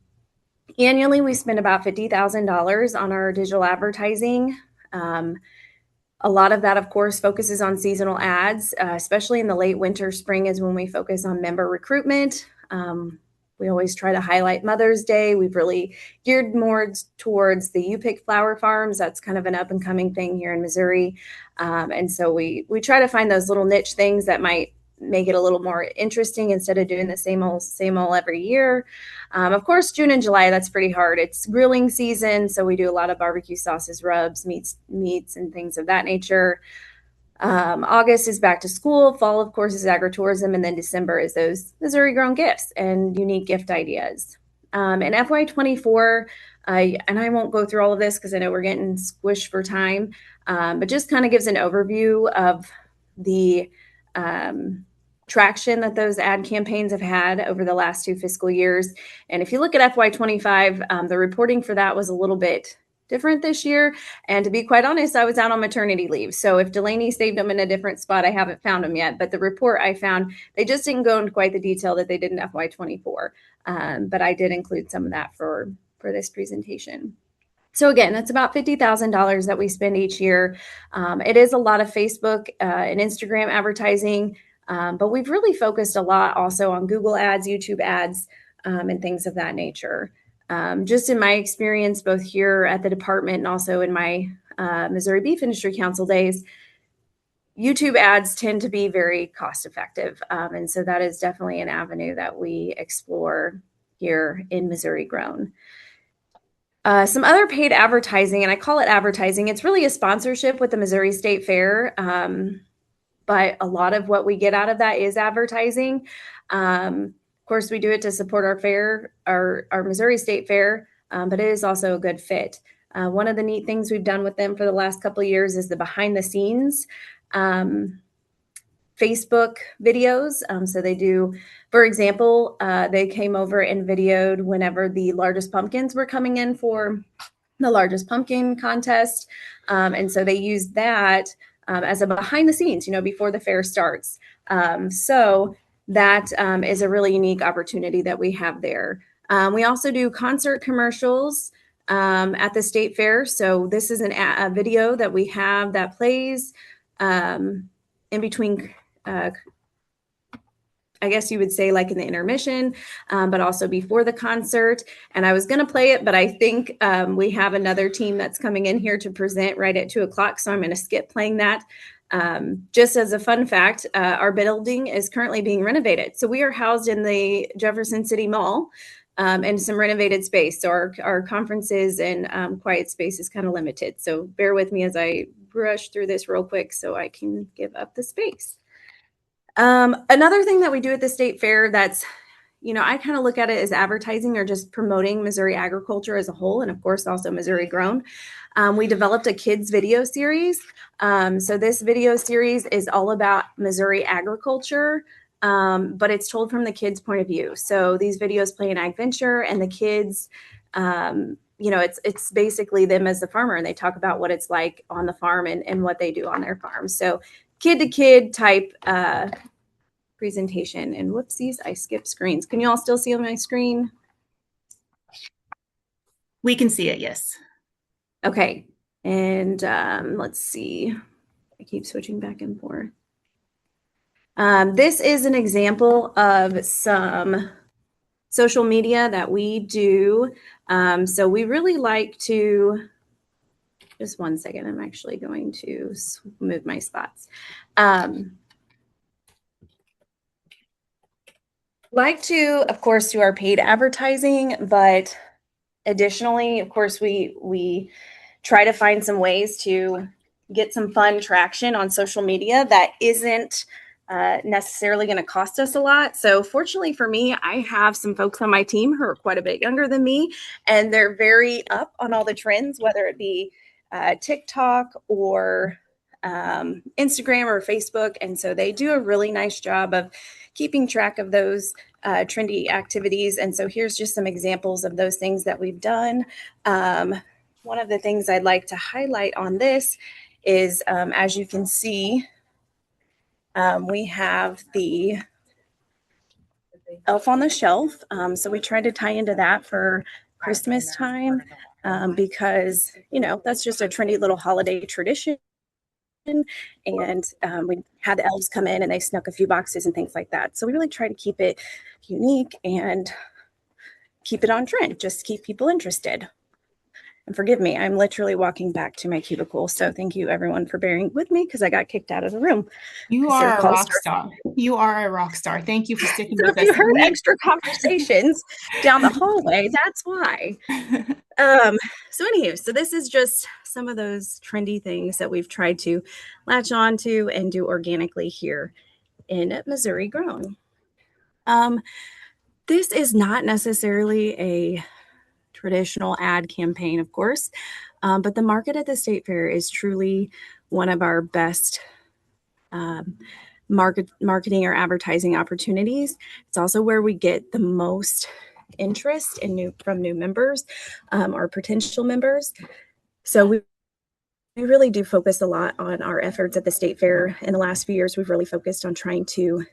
Annually, we spend about $50,000 on our digital advertising. A lot of that, of course, focuses on seasonal ads, especially in the late winter, spring is when we focus on member recruitment. We always try to highlight Mother's Day. We've really geared more towards the U-Pick flower farms. That's kind of an up and coming thing here in Missouri. And so we try to find those little niche things that might make it a little more interesting instead of doing the same old every year. Of course, June and July, that's pretty hard. It's grilling season, so we do a lot of barbecue sauces, rubs, meats, and things of that nature. August is back to school. Fall, of course, is agritourism. And then December is those Missouri grown gifts and unique gift ideas. And FY24, and I won't go through all of this because I know we're getting squished for time, but just kind of gives an overview of the traction that those ad campaigns have had over the last 2 fiscal years. And if you look at FY25, the reporting for that was a little bit different this year. And to be quite honest, I was out on maternity leave. So if Delaney saved them in a different spot, I haven't found them yet. But the report I found, they just didn't go into quite the detail that they did in FY24. But I did include some of that for this presentation. So again, that's about $50,000 that we spend each year. It is a lot of Facebook and Instagram advertising, but we've really focused a lot also on Google ads, YouTube ads, and things of that nature. Just in my experience, both here at the department and also in my Missouri Beef Industry Council days, YouTube ads tend to be very cost effective. And so that is definitely an avenue that we explore here in Missouri Grown. Some other paid advertising, and I call it advertising. It's really a sponsorship with the Missouri State Fair. But a lot of what we get out of that is advertising. Of course, we do it to support our fair, our Missouri State Fair, but it is also a good fit. One of the neat things we've done with them for the last couple of years is the behind the scenes Facebook videos. So they do, for example, they came over and videoed whenever the largest pumpkins were coming in for the largest pumpkin contest. And so they used that as a behind the scenes, before the fair starts. So that is a really unique opportunity that we have there. We also do concert commercials at the state fair. So this is a video that we have that plays in between, I guess you would say like in the intermission, but also before the concert. And I was going to play it, but I think we have another team that's coming in here to present right at 2:00. So I'm going to skip playing that. Just as a fun fact, our building is currently being renovated. So we are housed in the Jefferson City Mall and some renovated space. So our conferences and quiet space is kind of limited. So bear with me as I brush through this real quick so I can give up the space. Another thing that we do at the state fair that's, I kind of look at it as advertising or just promoting Missouri agriculture as a whole, and of course also Missouri Grown. We developed a kids video series. So this video series is all about Missouri agriculture, but it's told from the kids' point of view. So these videos play an ag venture, and the kids, it's basically them as the farmer, and they talk about what it's like on the farm and what they do on their farm. So kid to kid type presentation. And whoopsies, I skipped screens. Can you all still see on my screen? We can see it, yes. Okay. And let's see. I keep switching back and forth. This is an example of some social media that we do. So we really like to, just one second, I'm actually going to move my spots. Like to, of course, do our paid advertising, but additionally, of course, we try to find some ways to get some fun traction on social media that isn't necessarily going to cost us a lot. So fortunately for me, I have some folks on my team who are quite a bit younger than me, and they're very up on all the trends, whether it be TikTok or Instagram or Facebook. And so they do a really nice job of keeping track of those trendy activities. And so here's just some examples of those things that we've done. One of the things I'd like to highlight on this is, as you can see, we have the Elf on the Shelf. So we tried to tie into that for Christmas time because, that's just a trendy little holiday tradition. And we had the elves come in and they snuck a few boxes and things like that. So we really try to keep it unique and keep it on trend, just keep people interested. And forgive me, I'm literally walking back to my cubicle. So thank you everyone for bearing with me because I got kicked out of the room. You Their are a call rock started. star. You are a rock star. Thank you for sticking So with if you us. heard extra conversations down the hallway, that's why. So this is just some of those trendy things that we've tried to latch on to and do organically here in Missouri Grown. This is not necessarily a traditional ad campaign, of course, but the market at the state fair is truly one of our best marketing or advertising opportunities. It's also where we get the most interest from new members or potential members. So we really do focus a lot on our efforts at the state fair. In the last few years, we've really focused on trying to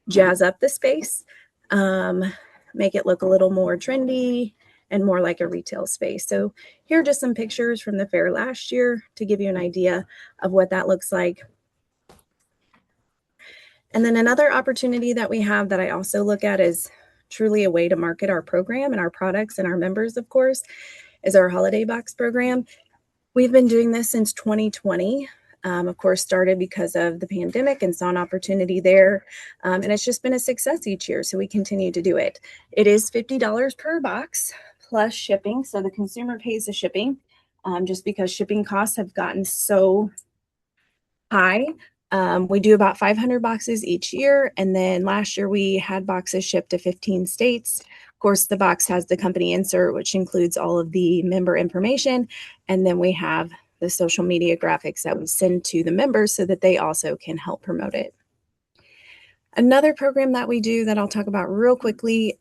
jazz up the space, make it look a little more trendy and more like a retail space. So here are just some pictures from the fair last year to give you an idea of what that looks like. And then another opportunity that we have that I also look at is truly a way to market our program and our products and our members, of course, is our holiday box program. We've been doing this since 2020. Of course, started because of the pandemic and saw an opportunity there. And it's just been a success each year. So we continue to do it. It is $50 per box plus shipping. So the consumer pays the shipping just because shipping costs have gotten so high. We do about 500 boxes each year. And then last year we had boxes shipped to 15 states. Of course, the box has the company insert, which includes all of the member information. And then we have the social media graphics that we send to the members so that they also can help promote it. Another program that we do that I'll talk about real quickly,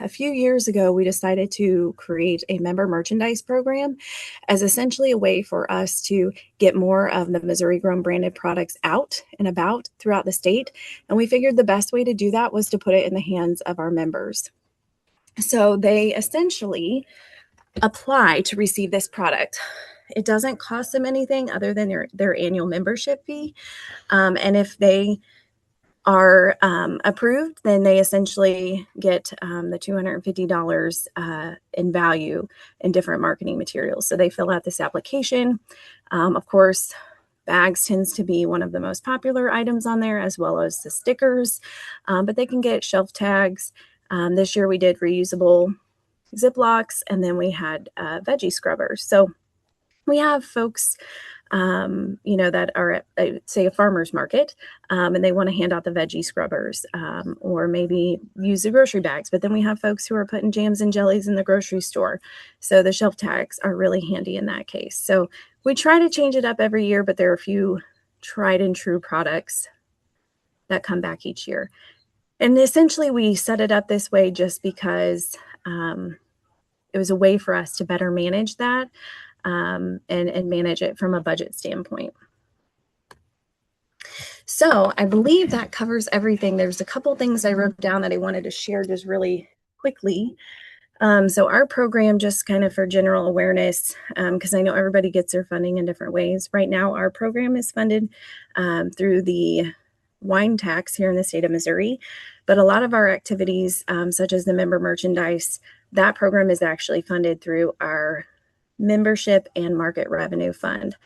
a few years ago, we decided to create a member merchandise program as essentially a way for us to get more of the Missouri Grown branded products out and about throughout the state. And we figured the best way to do that was to put it in the hands of our members. So they essentially apply to receive this product. It doesn't cost them anything other than their annual membership fee. And if they are approved, then they essentially get the $250 in value in different marketing materials. So they fill out this application. Of course, bags tends to be one of the most popular items on there, as well as the stickers, but they can get shelf tags. This year we did reusable Ziplocs, and then we had veggie scrubbers. So we have folks that are at, say, a farmer's market, and they want to hand out the veggie scrubbers or maybe use the grocery bags. But then we have folks who are putting jams and jellies in the grocery store. So the shelf tags are really handy in that case. So we try to change it up every year, but there are a few tried and true products that come back each year. And essentially we set it up this way just because it was a way for us to better manage that. And manage it from a budget standpoint. So I believe that covers everything. There's a couple things I wrote down that I wanted to share just really quickly. So our program, just kind of for general awareness, because I know everybody gets their funding in different ways. Right now, our program is funded through the wine tax here in the state of Missouri. But a lot of our activities, such as the member merchandise, that program is actually funded through our membership and market revenue fund.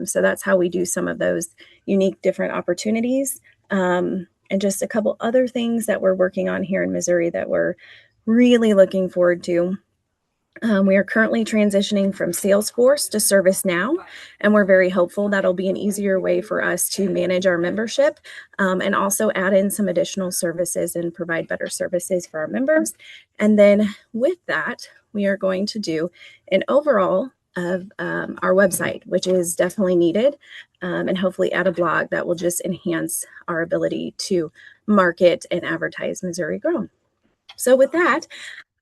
So that's how we do some of those unique different opportunities. And just a couple other things that we're working on here in Missouri that we're really looking forward to. We are currently transitioning from Salesforce to ServiceNow, and we're very hopeful that'll be an easier way for us to manage our membership and also add in some additional services and provide better services for our members. And then with that, we are going to do an overhaul of our website, which is definitely needed, and hopefully add a blog that will just enhance our ability to market and advertise Missouri Grown. So with that,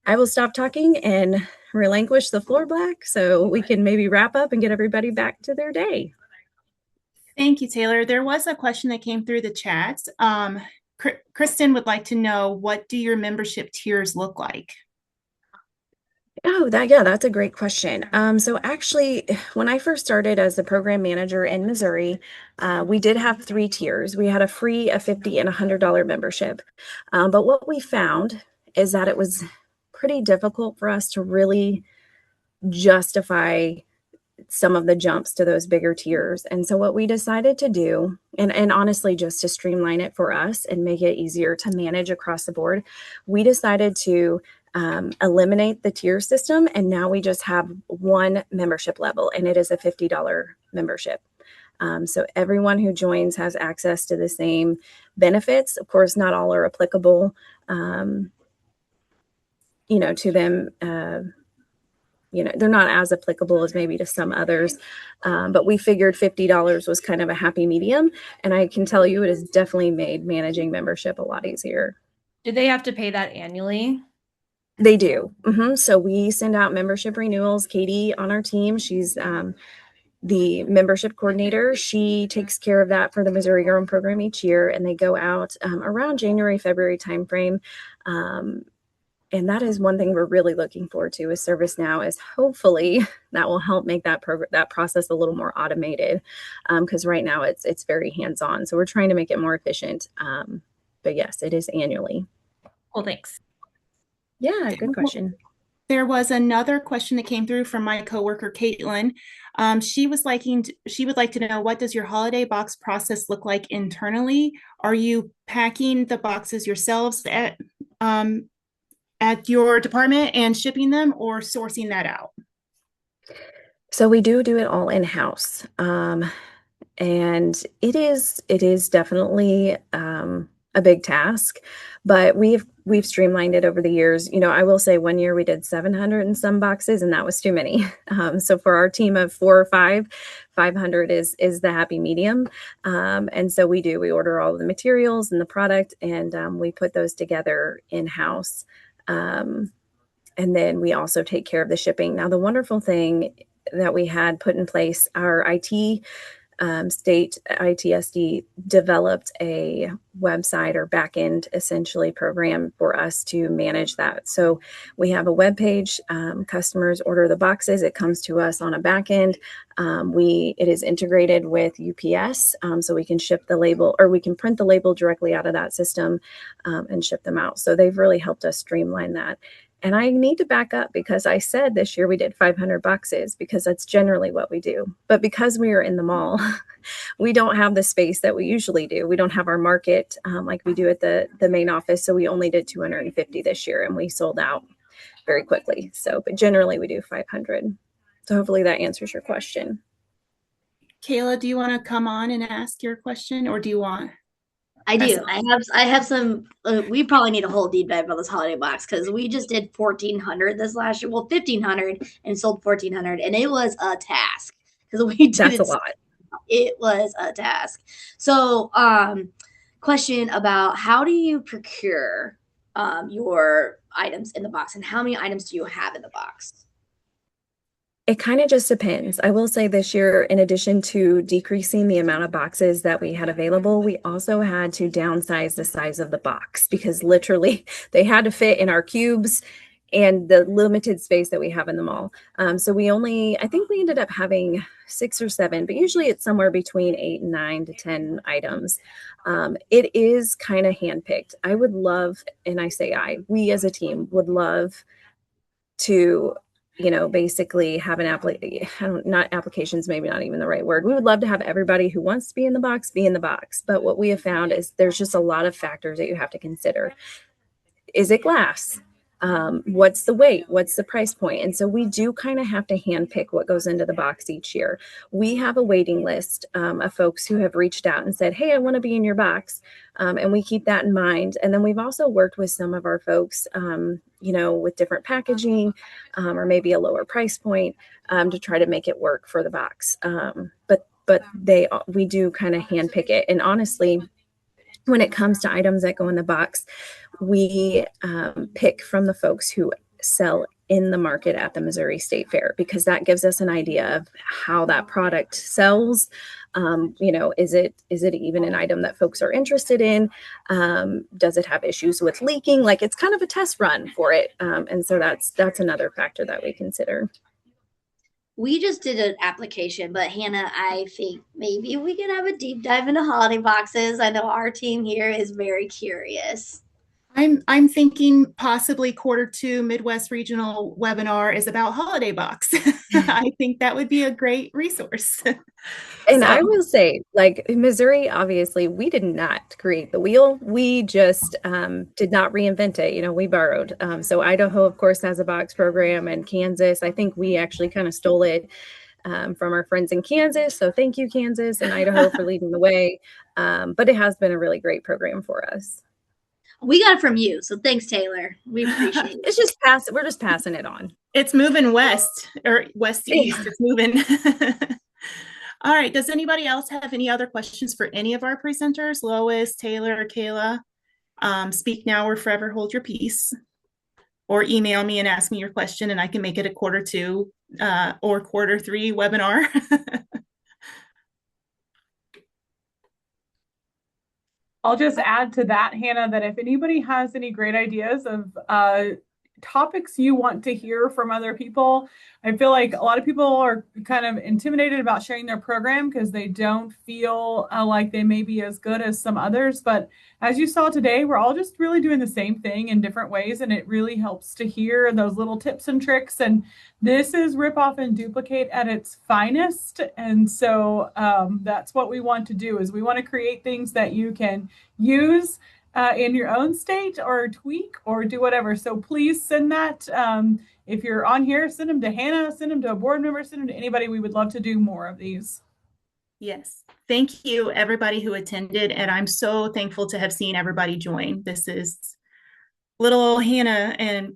I will stop talking and relinquish the floor back so we can maybe wrap up and get everybody back to their day. Thank you, Taylor. There was a question that came through the chat. Kristen would like to know, what do your membership tiers look like? Oh, that's a great question. So actually, when I first started as the program manager in Missouri, we did have 3 tiers. We had a free, a $50, and $100 membership. But what we found is that it was pretty difficult for us to really justify some of the jumps to those bigger tiers. And so what we decided to do, and honestly, just to streamline it for us and make it easier to manage across the board, we decided to eliminate the tier system. And now we just have one membership level, and it is a $50 membership. So everyone who joins has access to the same benefits. Of course, not all are applicable, to them. They're not as applicable as maybe to some others. But we figured $50 was kind of a happy medium. And I can tell you it has definitely made managing membership a lot easier. Do they have to pay that annually? They do. So we send out membership renewals. Katie on our team, she's the membership coordinator. She takes care of that for the Missouri Grown program each year. And they go out around January, February timeframe. And that is one thing we're really looking forward to with ServiceNow, is hopefully that will help make that process a little more automated, because right now it's very hands-on. So we're trying to make it more efficient. But yes, it is annually. Well, thanks. Yeah, good question. There was another question that came through from my coworker, Caitlin. She would like to know, what does your holiday box process look like internally? Are you packing the boxes yourselves at your department and shipping them, or sourcing that out? So we do it all in-house. And it is definitely a big task, but we've streamlined it over the years. I will say one year we did 700 and some boxes, and that was too many. So for our team of 4 or 5, 500 is the happy medium. And so we order all of the materials and the product, and we put those together in-house. And then we also take care of the shipping. Now, the wonderful thing that we had put in place, our IT state ITSD developed a website or backend essentially program for us to manage that. So we have a web page. Customers order the boxes. It comes to us on a backend. It is integrated with UPS, so we can ship the label, or we can print the label directly out of that system and ship them out. So they've really helped us streamline that. And I need to back up, because I said this year we did 500 boxes, because that's generally what we do. But because we are in the mall, we don't have the space that we usually do. We don't have our market like we do at the main office. So we only did 250 this year, and we sold out very quickly. So, but generally we do 500. So hopefully that answers your question. Kayla, do you want to come on and ask your question, or do you want? I do. I have some. We probably need a whole deep dive on this holiday box, because we just did 1,400 this last year. Well, 1,500 and sold 1,400, and it was a task, because we did That's a lot. It was a task. So, question about, how do you procure your items in the box, and how many items do you have in the box? It kind of just depends. I will say this year, in addition to decreasing the amount of boxes that we had available, we also had to downsize the size of the box, because literally they had to fit in our cubes and the limited space that we have in the mall. So I think we ended up having 6 or 7, but usually it's somewhere between 8 and 9 to 10 items. It is kind of handpicked. I would love, and I say we as a team would love to basically have an applications, maybe not even the right word. We would love to have everybody who wants to be in the box be in the box. But what we have found is there's just a lot of factors that you have to consider. Is it glass? What's the weight? What's the price point? And so we do kind of have to handpick what goes into the box each year. We have a waiting list of folks who have reached out and said, hey, I want to be in your box. And we keep that in mind. And then we've also worked with some of our folks, with different packaging or maybe a lower price point to try to make it work for the box. But we do kind of handpick it. And honestly, when it comes to items that go in the box, we pick from the folks who sell in the market at the Missouri State Fair, because that gives us an idea of how that product sells. Is it even an item that folks are interested in? Does it have issues with leaking? Like, it's kind of a test run for it. And so that's another factor that we consider. We just did an application, but Hannah, I think maybe we can have a deep dive into holiday boxes. I know our team here is very curious. I'm thinking possibly Q2 Midwest Regional webinar is about Holiday Box. I think that would be a great resource. And So, I will say, like in Missouri, obviously, we did not create the wheel. We just did not reinvent it. You know, we borrowed. So Idaho, of course, has a box program, and Kansas, I think we actually kind of stole it from our friends in Kansas. So thank you, Kansas and Idaho, for leading the way. But it has been a really great program for us. We got it from you, so thanks, Taylor. We appreciate it. It's just we're just passing it on. it's moving west or west to east. It's moving. All right. Does anybody else have any other questions for any of our presenters? Lois, Taylor, Kayla? Speak now or forever hold your peace. Or email me and ask me your question, and I can make it a Q2 or Q3 webinar. I'll just add to that, Hannah, that if anybody has any great ideas of topics you want to hear from other people, I feel like a lot of people are kind of intimidated about sharing their program because they don't feel like they may be as good as some others. But as you saw today, we're all just really doing the same thing in different ways, and it really helps to hear those little tips and tricks. And this is rip off and duplicate at its finest. And so that's what we want to do, is we want to create things that you can use in your own state or tweak or do whatever. So please send that. If you're on here, send them to Hannah, send them to a board member, send them to anybody. We would love to do more of these. Yes. Thank you, everybody who attended. And I'm so thankful to have seen everybody join. This is little old Hannah and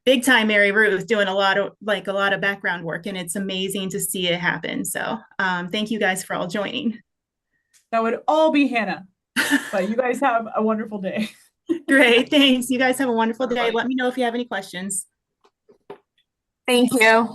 big time Mary Ruth doing a lot of background work, and it's amazing to see it happen. So thank you guys for all joining. That would all be Hannah. But you guys have a wonderful day. Great. Thanks. You guys have a wonderful day. Let me know if you have any questions. Thank you.